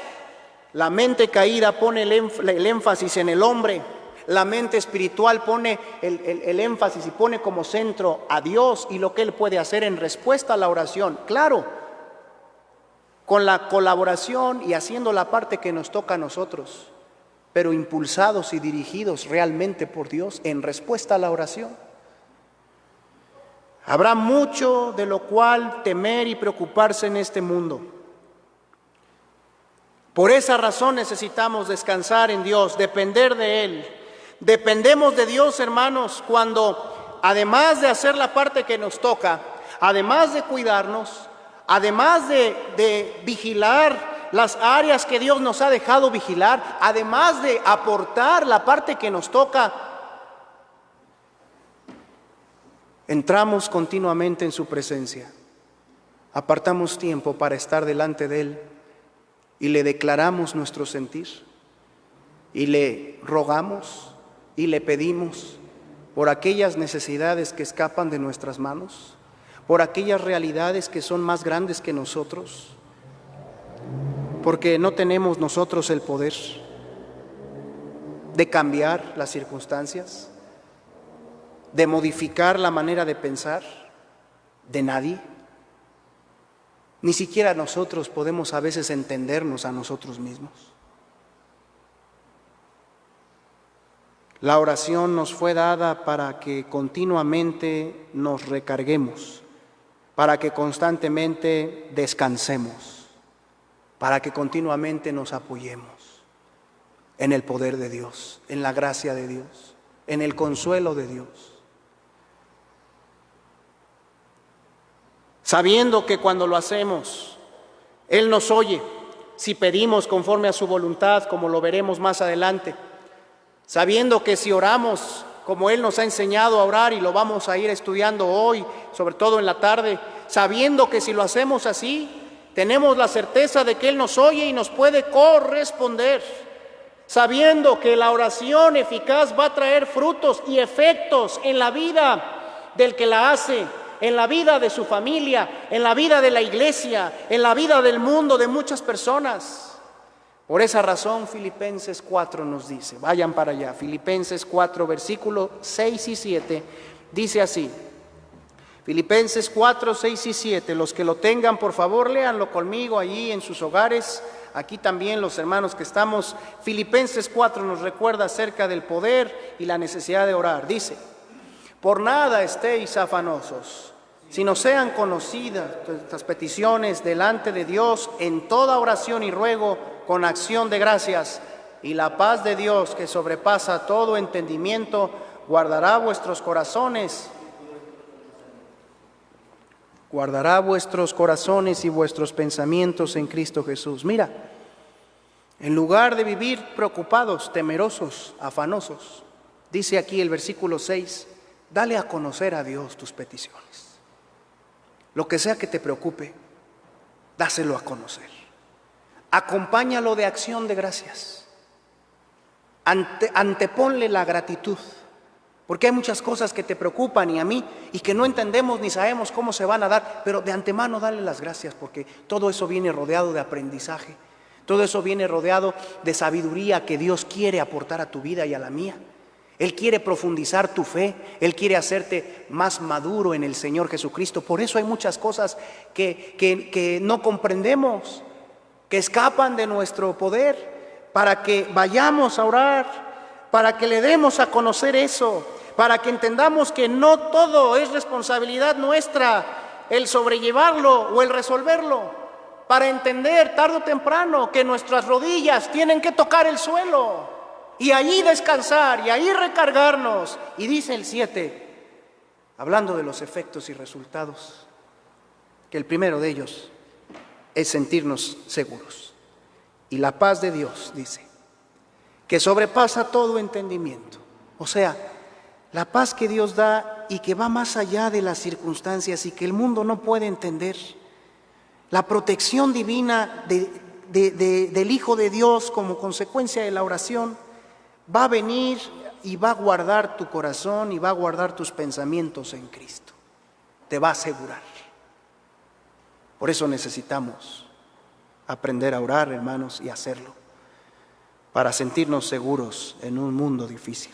La mente caída pone el énfasis en el hombre. La mente espiritual pone el énfasis y pone como centro a Dios y lo que Él puede hacer en respuesta a la oración. Claro, con la colaboración y haciendo la parte que nos toca a nosotros. pero impulsados y dirigidos realmente por Dios en respuesta a la oración. Habrá mucho de lo cual temer y preocuparse en este mundo. Por esa razón necesitamos descansar en Dios, depender de Él. Dependemos de Dios, hermanos, cuando además de hacer la parte que nos toca, además de cuidarnos, además de vigilar las áreas que Dios nos ha dejado vigilar, además de aportar la parte que nos toca, entramos continuamente en su presencia, apartamos tiempo para estar delante de Él y le declaramos nuestro sentir y le rogamos y le pedimos por aquellas necesidades que escapan de nuestras manos, por aquellas realidades que son más grandes que nosotros, porque no tenemos nosotros el poder de cambiar las circunstancias, de modificar la manera de pensar de nadie. Ni siquiera nosotros podemos a veces entendernos a nosotros mismos. La oración nos fue dada para que continuamente nos recarguemos, para que constantemente descansemos, para que continuamente nos apoyemos en el poder de Dios, en la gracia de Dios, en el consuelo de Dios. Sabiendo que cuando lo hacemos, Él nos oye, si pedimos conforme a su voluntad, como lo veremos más adelante. Sabiendo que si oramos como Él nos ha enseñado a orar, y lo vamos a ir estudiando hoy, sobre todo en la tarde, sabiendo que si lo hacemos así, tenemos la certeza de que Él nos oye y nos puede corresponder. Sabiendo que la oración eficaz va a traer frutos y efectos en la vida del que la hace, en la vida de su familia, en la vida de la iglesia, en la vida del mundo, de muchas personas. Por esa razón, Filipenses 4 nos dice, vayan para allá, Filipenses 4, versículos 6 y 7, dice así, Filipenses 4, 6 y 7, los que lo tengan, por favor, léanlo conmigo allí en sus hogares, aquí también los hermanos que estamos. Filipenses 4 nos recuerda acerca del poder y la necesidad de orar, dice, por nada estéis afanosos, sino sean conocidas estas peticiones delante de Dios en toda oración y ruego con acción de gracias, y la paz de Dios que sobrepasa todo entendimiento guardará vuestros corazones y vuestros pensamientos en Cristo Jesús. Mira, en lugar de vivir preocupados, temerosos, afanosos, dice aquí el versículo 6, dale a conocer a Dios tus peticiones. Lo que sea que te preocupe, dáselo a conocer. Acompáñalo de acción de gracias. Anteponle la gratitud. Porque hay muchas cosas que te preocupan y a mí y que no entendemos ni sabemos cómo se van a dar, pero de antemano dale las gracias porque todo eso viene rodeado de aprendizaje. Todo eso viene rodeado de sabiduría que Dios quiere aportar a tu vida y a la mía. Él quiere profundizar tu fe, Él quiere hacerte más maduro en el Señor Jesucristo. Por eso hay muchas cosas que no comprendemos, que escapan de nuestro poder, para que vayamos a orar, para que le demos a conocer eso, para que entendamos que no todo es responsabilidad nuestra el sobrellevarlo o el resolverlo, para entender tarde o temprano que nuestras rodillas tienen que tocar el suelo y ahí descansar y ahí recargarnos. Y dice el 7, hablando de los efectos y resultados, que el primero de ellos es sentirnos seguros. Y la paz de Dios, dice, que sobrepasa todo entendimiento. O sea, la paz que Dios da y que va más allá de las circunstancias y que el mundo no puede entender. La protección divina del Hijo de Dios como consecuencia de la oración va a venir y va a guardar tu corazón y va a guardar tus pensamientos en Cristo. Te va a asegurar. Por eso necesitamos aprender a orar, hermanos, y hacerlo, para sentirnos seguros en un mundo difícil.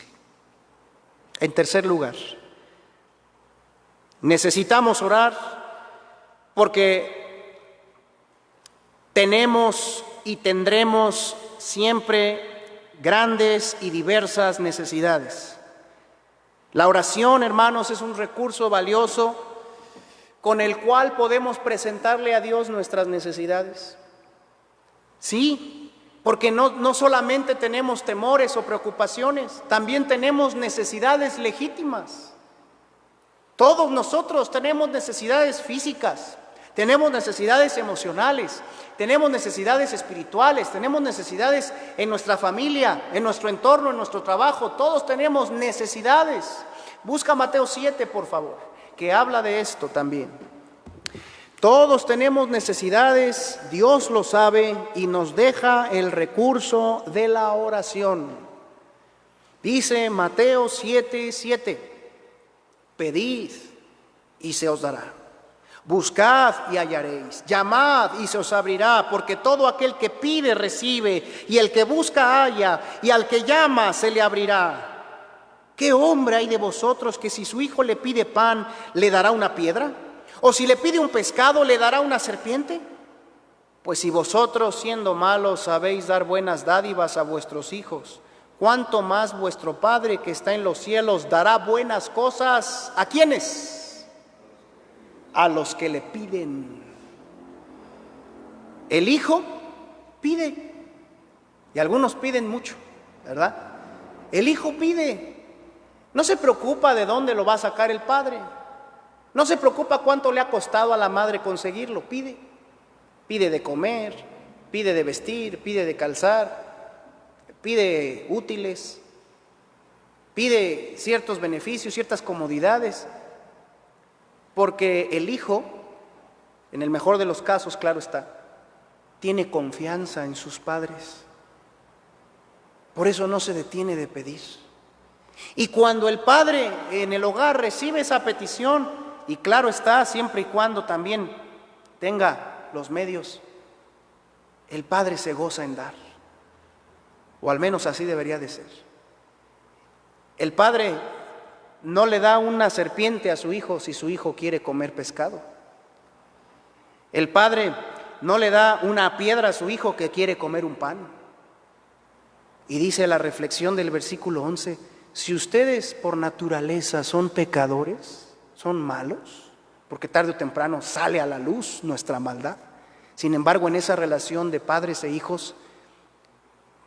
En tercer lugar, necesitamos orar porque tenemos y tendremos siempre grandes y diversas necesidades. La oración, hermanos, es un recurso valioso con el cual podemos presentarle a Dios nuestras necesidades. Sí, porque no solamente tenemos temores o preocupaciones, también tenemos necesidades legítimas. Todos nosotros tenemos necesidades físicas, tenemos necesidades emocionales, tenemos necesidades espirituales, tenemos necesidades en nuestra familia, en nuestro entorno, en nuestro trabajo. Todos tenemos necesidades. Busca Mateo 7, por favor, que habla de esto también. Todos tenemos necesidades, Dios lo sabe y nos deja el recurso de la oración. Dice Mateo 7:7, pedid y se os dará. Buscad y hallaréis, llamad y se os abrirá, porque todo aquel que pide recibe, y el que busca halla, y al que llama se le abrirá. ¿Qué hombre hay de vosotros que si su hijo le pide pan, le dará una piedra? ¿O si le pide un pescado, le dará una serpiente? Pues si vosotros, siendo malos, sabéis dar buenas dádivas a vuestros hijos, ¿cuánto más vuestro Padre que está en los cielos dará buenas cosas? ¿A quiénes? A los que le piden. El hijo pide, y algunos piden mucho, ¿verdad? El hijo pide, no se preocupa de dónde lo va a sacar el padre, no se preocupa cuánto le ha costado a la madre conseguirlo, pide. Pide de comer, pide de vestir, pide de calzar, pide útiles, pide ciertos beneficios, ciertas comodidades, porque el hijo, en el mejor de los casos, claro está, tiene confianza en sus padres. Por eso no se detiene de pedir. Y cuando el padre en el hogar recibe esa petición, y claro está, siempre y cuando también tenga los medios, el padre se goza en dar, o al menos así debería de ser. El padre no le da una serpiente a su hijo si su hijo quiere comer pescado. El padre no le da una piedra a su hijo que quiere comer un pan. Y dice la reflexión del versículo 11, si ustedes por naturaleza son pecadores, son malos, porque tarde o temprano sale a la luz nuestra maldad. Sin embargo, en esa relación de padres e hijos,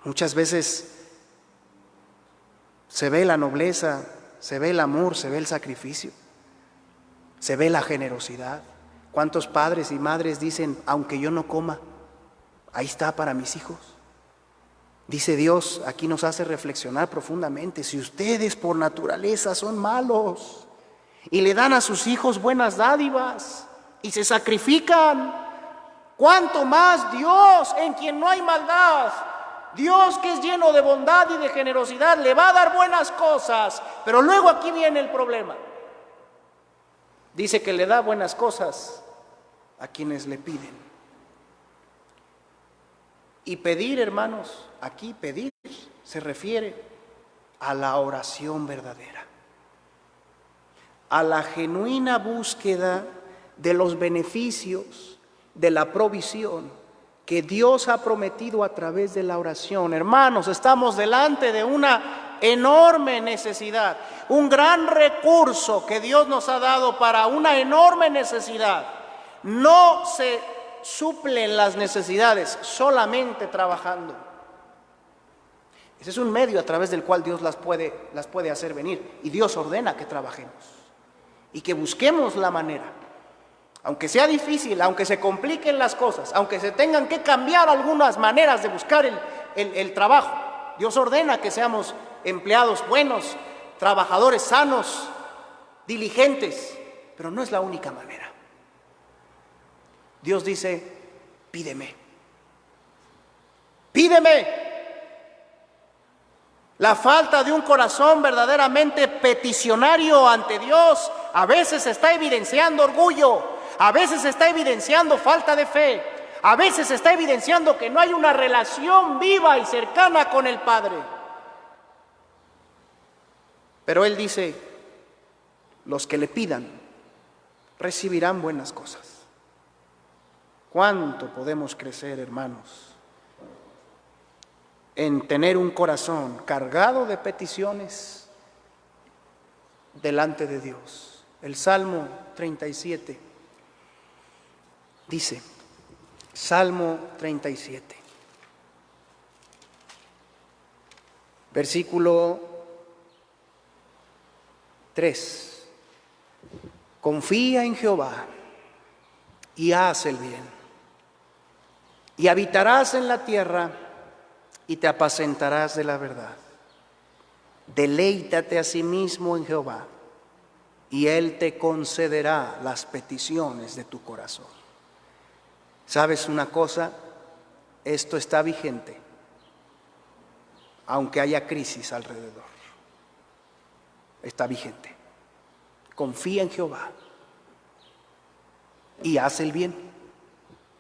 muchas veces se ve la nobleza, se ve el amor, se ve el sacrificio, se ve la generosidad. ¿Cuántos padres y madres dicen, aunque yo no coma, ahí está para mis hijos? Dice Dios, aquí nos hace reflexionar profundamente, si ustedes por naturaleza son malos y le dan a sus hijos buenas dádivas y se sacrifican, ¿cuánto más Dios, en quien no hay maldad, Dios que es lleno de bondad y de generosidad, le va a dar buenas cosas? Pero luego aquí viene el problema. Dice que le da buenas cosas a quienes le piden. Y pedir, hermanos, aquí pedir se refiere a la oración verdadera, a la genuina búsqueda de los beneficios, de la provisión que Dios ha prometido a través de la oración. Hermanos, estamos delante de una enorme necesidad, un gran recurso que Dios nos ha dado para una enorme necesidad. No se suplen las necesidades solamente trabajando. Ese es un medio a través del cual Dios las puede hacer venir, y Dios ordena que trabajemos y que busquemos la manera, aunque sea difícil, aunque se compliquen las cosas, aunque se tengan que cambiar algunas maneras de buscar el trabajo. Dios ordena que seamos empleados buenos, trabajadores sanos, diligentes, pero no es la única manera. Dios dice, pídeme, pídeme. La falta de un corazón verdaderamente peticionario ante Dios a veces está evidenciando orgullo, a veces está evidenciando falta de fe, a veces está evidenciando que no hay una relación viva y cercana con el Padre. Pero Él dice, los que le pidan recibirán buenas cosas. ¿Cuánto podemos crecer, hermanos, en tener un corazón cargado de peticiones delante de Dios. El Salmo 37 dice, Salmo 37, versículo 3, confía en Jehová y haz el bien, y habitarás en la tierra y te apacentarás de la verdad. Deleítate a sí mismo en Jehová y Él te concederá las peticiones de tu corazón. ¿Sabes una cosa? Esto está vigente, aunque haya crisis alrededor. Está vigente. Confía en Jehová y haz el bien.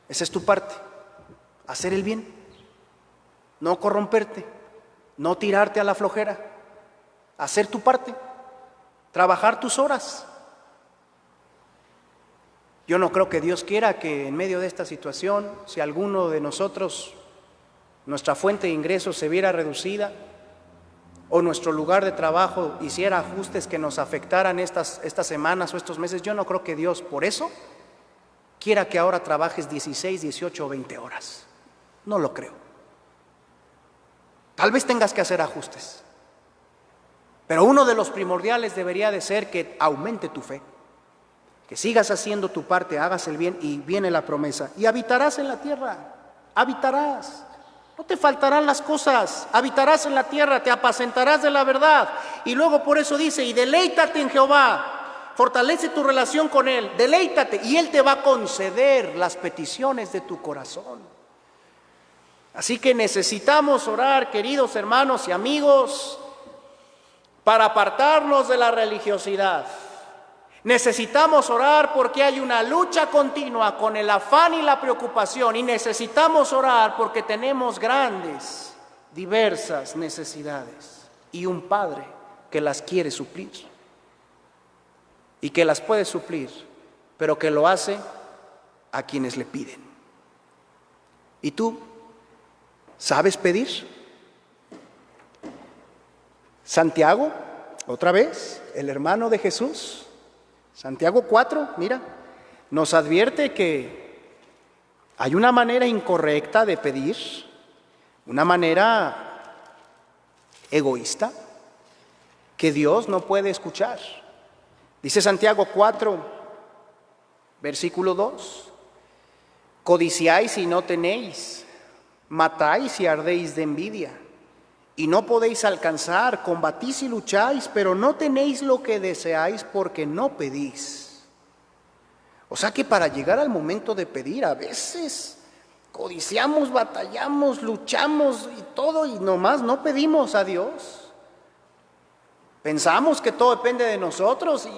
Esa es tu parte, hacer el bien. No corromperte, no tirarte a la flojera, hacer tu parte, trabajar tus horas. Yo no creo que Dios quiera que en medio de esta situación, si alguno de nosotros, nuestra fuente de ingresos se viera reducida, o nuestro lugar de trabajo hiciera ajustes que nos afectaran estas semanas o estos meses, yo no creo que Dios por eso quiera que ahora trabajes 16, 18 o 20 horas. No lo creo. Tal vez tengas que hacer ajustes, pero uno de los primordiales debería de ser que aumente tu fe, que sigas haciendo tu parte, hagas el bien, y viene la promesa, y habitarás en la tierra, habitarás, no te faltarán las cosas, habitarás en la tierra, te apacentarás de la verdad, y luego por eso dice, y deleítate en Jehová, fortalece tu relación con Él, deleítate, y Él te va a conceder las peticiones de tu corazón. Así que necesitamos orar, queridos hermanos y amigos, para apartarnos de la religiosidad. Necesitamos orar porque hay una lucha continua con el afán y la preocupación, y necesitamos orar porque tenemos grandes, diversas necesidades y un Padre que las quiere suplir y que las puede suplir, pero que lo hace a quienes le piden. ¿Y tú? ¿Sabes pedir? Santiago, otra vez, el hermano de Jesús, Santiago 4, mira, nos advierte que hay una manera incorrecta de pedir, una manera egoísta, que Dios no puede escuchar. Dice Santiago 4, versículo 2, codiciáis y no tenéis, matáis y ardéis de envidia, y no podéis alcanzar, combatís y lucháis, pero no tenéis lo que deseáis porque no pedís. O sea que para llegar al momento de pedir, a veces codiciamos, batallamos, luchamos y todo, y nomás no pedimos a Dios. Pensamos que todo depende de nosotros,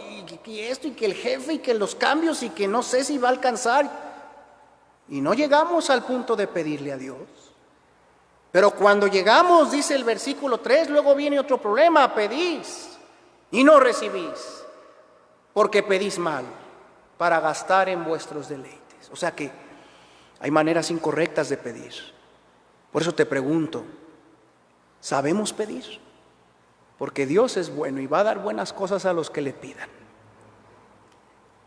y esto, y que el jefe, y que los cambios, y que no sé si va a alcanzar. Y no llegamos al punto de pedirle a Dios. Pero cuando llegamos, dice el versículo 3, luego viene otro problema: pedís y no recibís, porque pedís mal, para gastar en vuestros deleites. O sea que hay maneras incorrectas de pedir. Por eso te pregunto, ¿sabemos pedir? Porque Dios es bueno y va a dar buenas cosas a los que le pidan.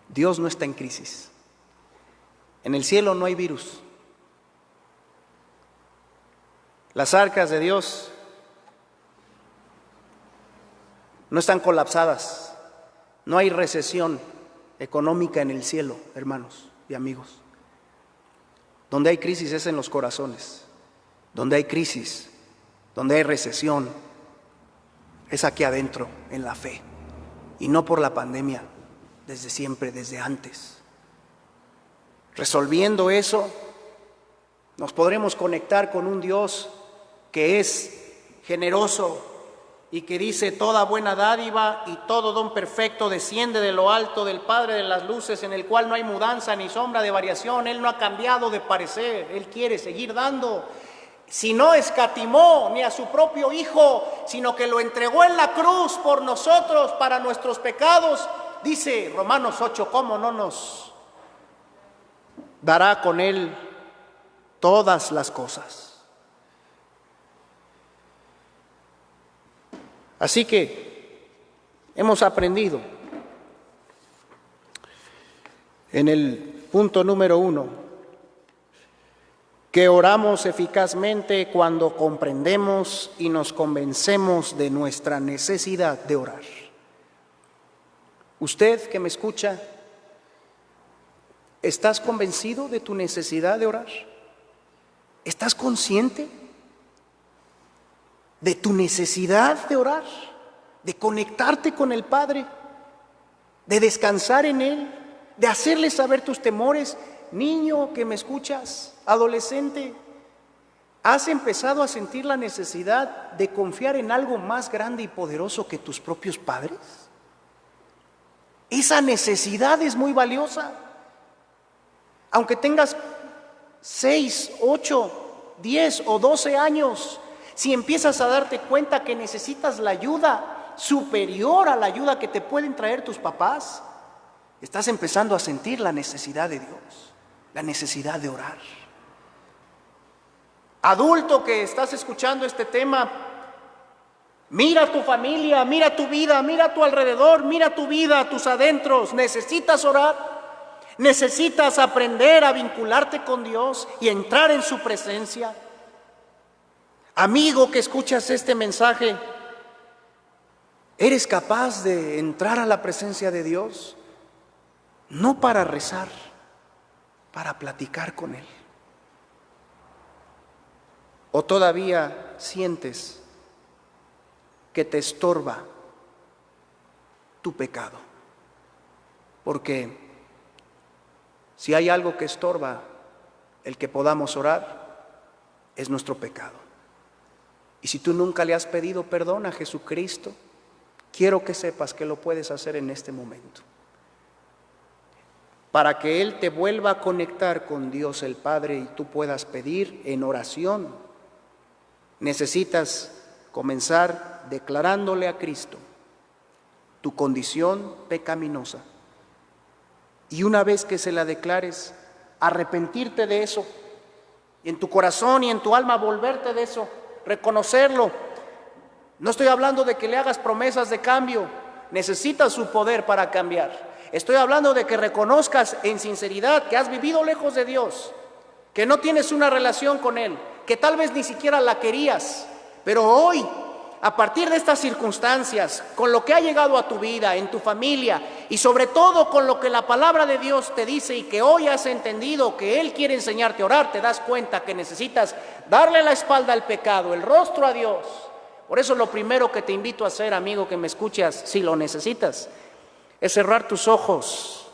Dios no está en crisis. En el cielo no hay virus. Las arcas de Dios no están colapsadas. No hay recesión económica en el cielo, hermanos y amigos. Donde hay crisis es en los corazones. Donde hay crisis, donde hay recesión, es aquí adentro, en la fe. Y no por la pandemia, desde siempre, desde antes. Resolviendo eso, nos podremos conectar con un Dios que es generoso y que dice: toda buena dádiva y todo don perfecto desciende de lo alto del Padre de las luces, en el cual no hay mudanza ni sombra de variación. Él no ha cambiado de parecer, Él quiere seguir dando. Si no escatimó ni a su propio Hijo, sino que lo entregó en la cruz por nosotros, para nuestros pecados, dice Romanos 8, ¿cómo no nos dará con Él todas las cosas? Así que hemos aprendido en el punto número 1 que oramos eficazmente cuando comprendemos y nos convencemos de nuestra necesidad de orar. Usted que me escucha, ¿estás convencido de tu necesidad de orar? ¿Estás consciente de tu necesidad de orar, de conectarte con el Padre, de descansar en Él, de hacerle saber tus temores? Niño que me escuchas, adolescente, ¿has empezado a sentir la necesidad de confiar en algo más grande y poderoso que tus propios padres? Esa necesidad es muy valiosa. Aunque tengas 6, 8, 10 o 12 años, si empiezas a darte cuenta que necesitas la ayuda superior a la ayuda que te pueden traer tus papás, estás empezando a sentir la necesidad de Dios, la necesidad de orar. Adulto que estás escuchando este tema, mira tu familia, mira tu vida, mira tu alrededor, mira tu vida, tus adentros. Necesitas orar. Necesitas aprender a vincularte con Dios y entrar en su presencia. Amigo que escuchas este mensaje, ¿eres capaz de entrar a la presencia de Dios? No para rezar, para platicar con Él. ¿O todavía sientes que te estorba tu pecado? Porque si hay algo que estorba el que podamos orar, es nuestro pecado. Y si tú nunca le has pedido perdón a Jesucristo, quiero que sepas que lo puedes hacer en este momento. Para que Él te vuelva a conectar con Dios el Padre y tú puedas pedir en oración, necesitas comenzar declarándole a Cristo tu condición pecaminosa. Y una vez que se la declares, arrepentirte de eso, y en tu corazón y en tu alma volverte de eso, reconocerlo. No estoy hablando de que le hagas promesas de cambio, necesitas su poder para cambiar. Estoy hablando de que reconozcas en sinceridad que has vivido lejos de Dios, que no tienes una relación con Él, que tal vez ni siquiera la querías, pero hoy, a partir de estas circunstancias, con lo que ha llegado a tu vida, en tu familia, y sobre todo con lo que la palabra de Dios te dice y que hoy has entendido que Él quiere enseñarte a orar, te das cuenta que necesitas darle la espalda al pecado, el rostro a Dios. Por eso lo primero que te invito a hacer, amigo que me escuchas, si lo necesitas, es cerrar tus ojos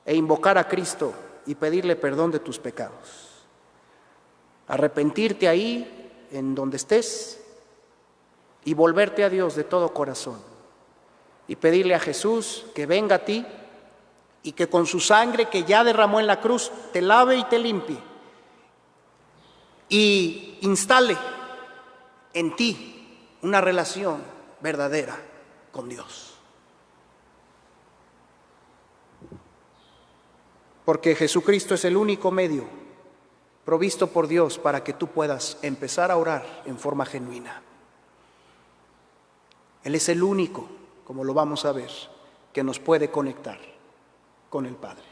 e invocar a Cristo y pedirle perdón de tus pecados. Arrepentirte ahí, en donde estés, y volverte a Dios de todo corazón. Y pedirle a Jesús que venga a ti y que con su sangre que ya derramó en la cruz te lave y te limpie. Y instale en ti una relación verdadera con Dios. Porque Jesucristo es el único medio provisto por Dios para que tú puedas empezar a orar en forma genuina. Él es el único, como lo vamos a ver, que nos puede conectar con el Padre.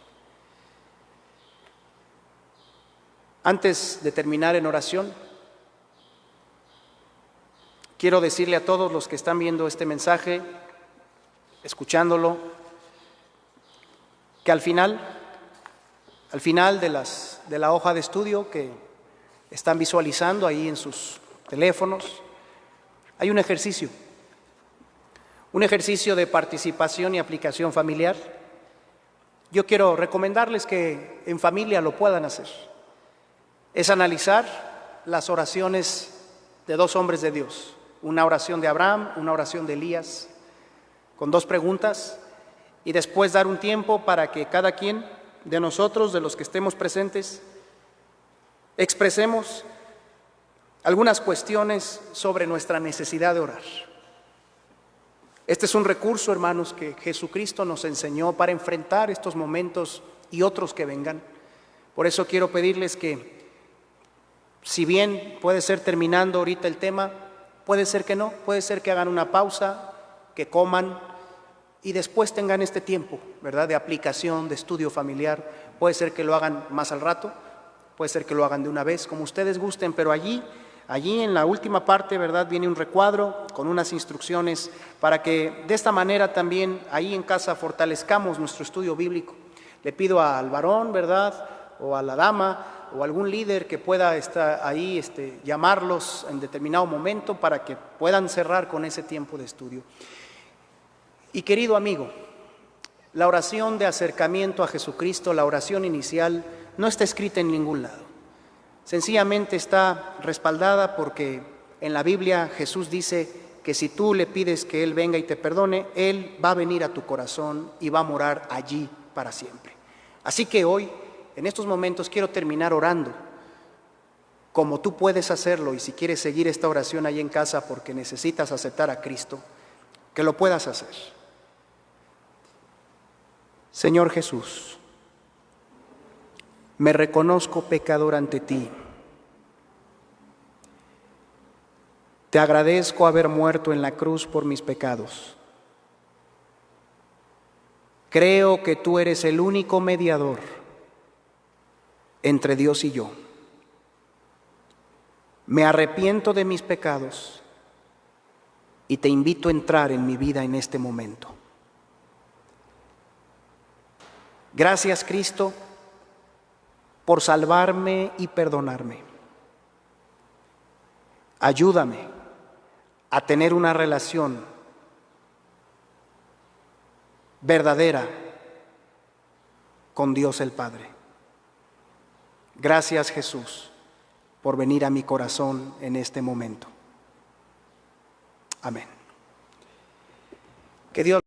Antes de terminar en oración, quiero decirle a todos los que están viendo este mensaje, escuchándolo, que al final de la hoja de estudio que están visualizando ahí en sus teléfonos, hay un ejercicio de participación y aplicación familiar. Yo quiero recomendarles que en familia lo puedan hacer. Es analizar las oraciones de dos hombres de Dios, una oración de Abraham, una oración de Elías, con dos preguntas, y después dar un tiempo para que cada quien de nosotros, de los que estemos presentes, expresemos algunas cuestiones sobre nuestra necesidad de orar. Este es un recurso, hermanos, que Jesucristo nos enseñó para enfrentar estos momentos y otros que vengan. Por eso quiero pedirles que, si bien puede ser terminando ahorita el tema, Puede ser que no, puede ser que hagan una pausa, que coman y después tengan este tiempo, ¿verdad?, de aplicación, de estudio familiar. Puede ser que lo hagan más al rato, puede ser que lo hagan de una vez, como ustedes gusten, pero allí en la última parte, ¿verdad?, viene un recuadro con unas instrucciones para que de esta manera también ahí en casa fortalezcamos nuestro estudio bíblico. Le pido al varón, ¿verdad?, o a la dama, o algún líder que pueda estar ahí, llamarlos en determinado momento para que puedan cerrar con ese tiempo de estudio. Y querido amigo, la oración de acercamiento a Jesucristo, la oración inicial, no está escrita en ningún lado. Sencillamente está respaldada porque en la Biblia Jesús dice que si tú le pides que Él venga y te perdone, Él va a venir a tu corazón y va a morar allí para siempre. Así que hoy, en estos momentos, quiero terminar orando como tú puedes hacerlo, y si quieres seguir esta oración ahí en casa porque necesitas aceptar a Cristo, que lo puedas hacer. Señor Jesús, me reconozco pecador ante ti. Te agradezco haber muerto en la cruz por mis pecados. Creo que tú eres el único mediador entre Dios y yo. Me arrepiento de mis pecados y te invito a entrar en mi vida en este momento. Gracias, Cristo, por salvarme y perdonarme. Ayúdame a tener una relación verdadera con Dios el Padre. Gracias, Jesús, por venir a mi corazón en este momento. Amén. Que Dios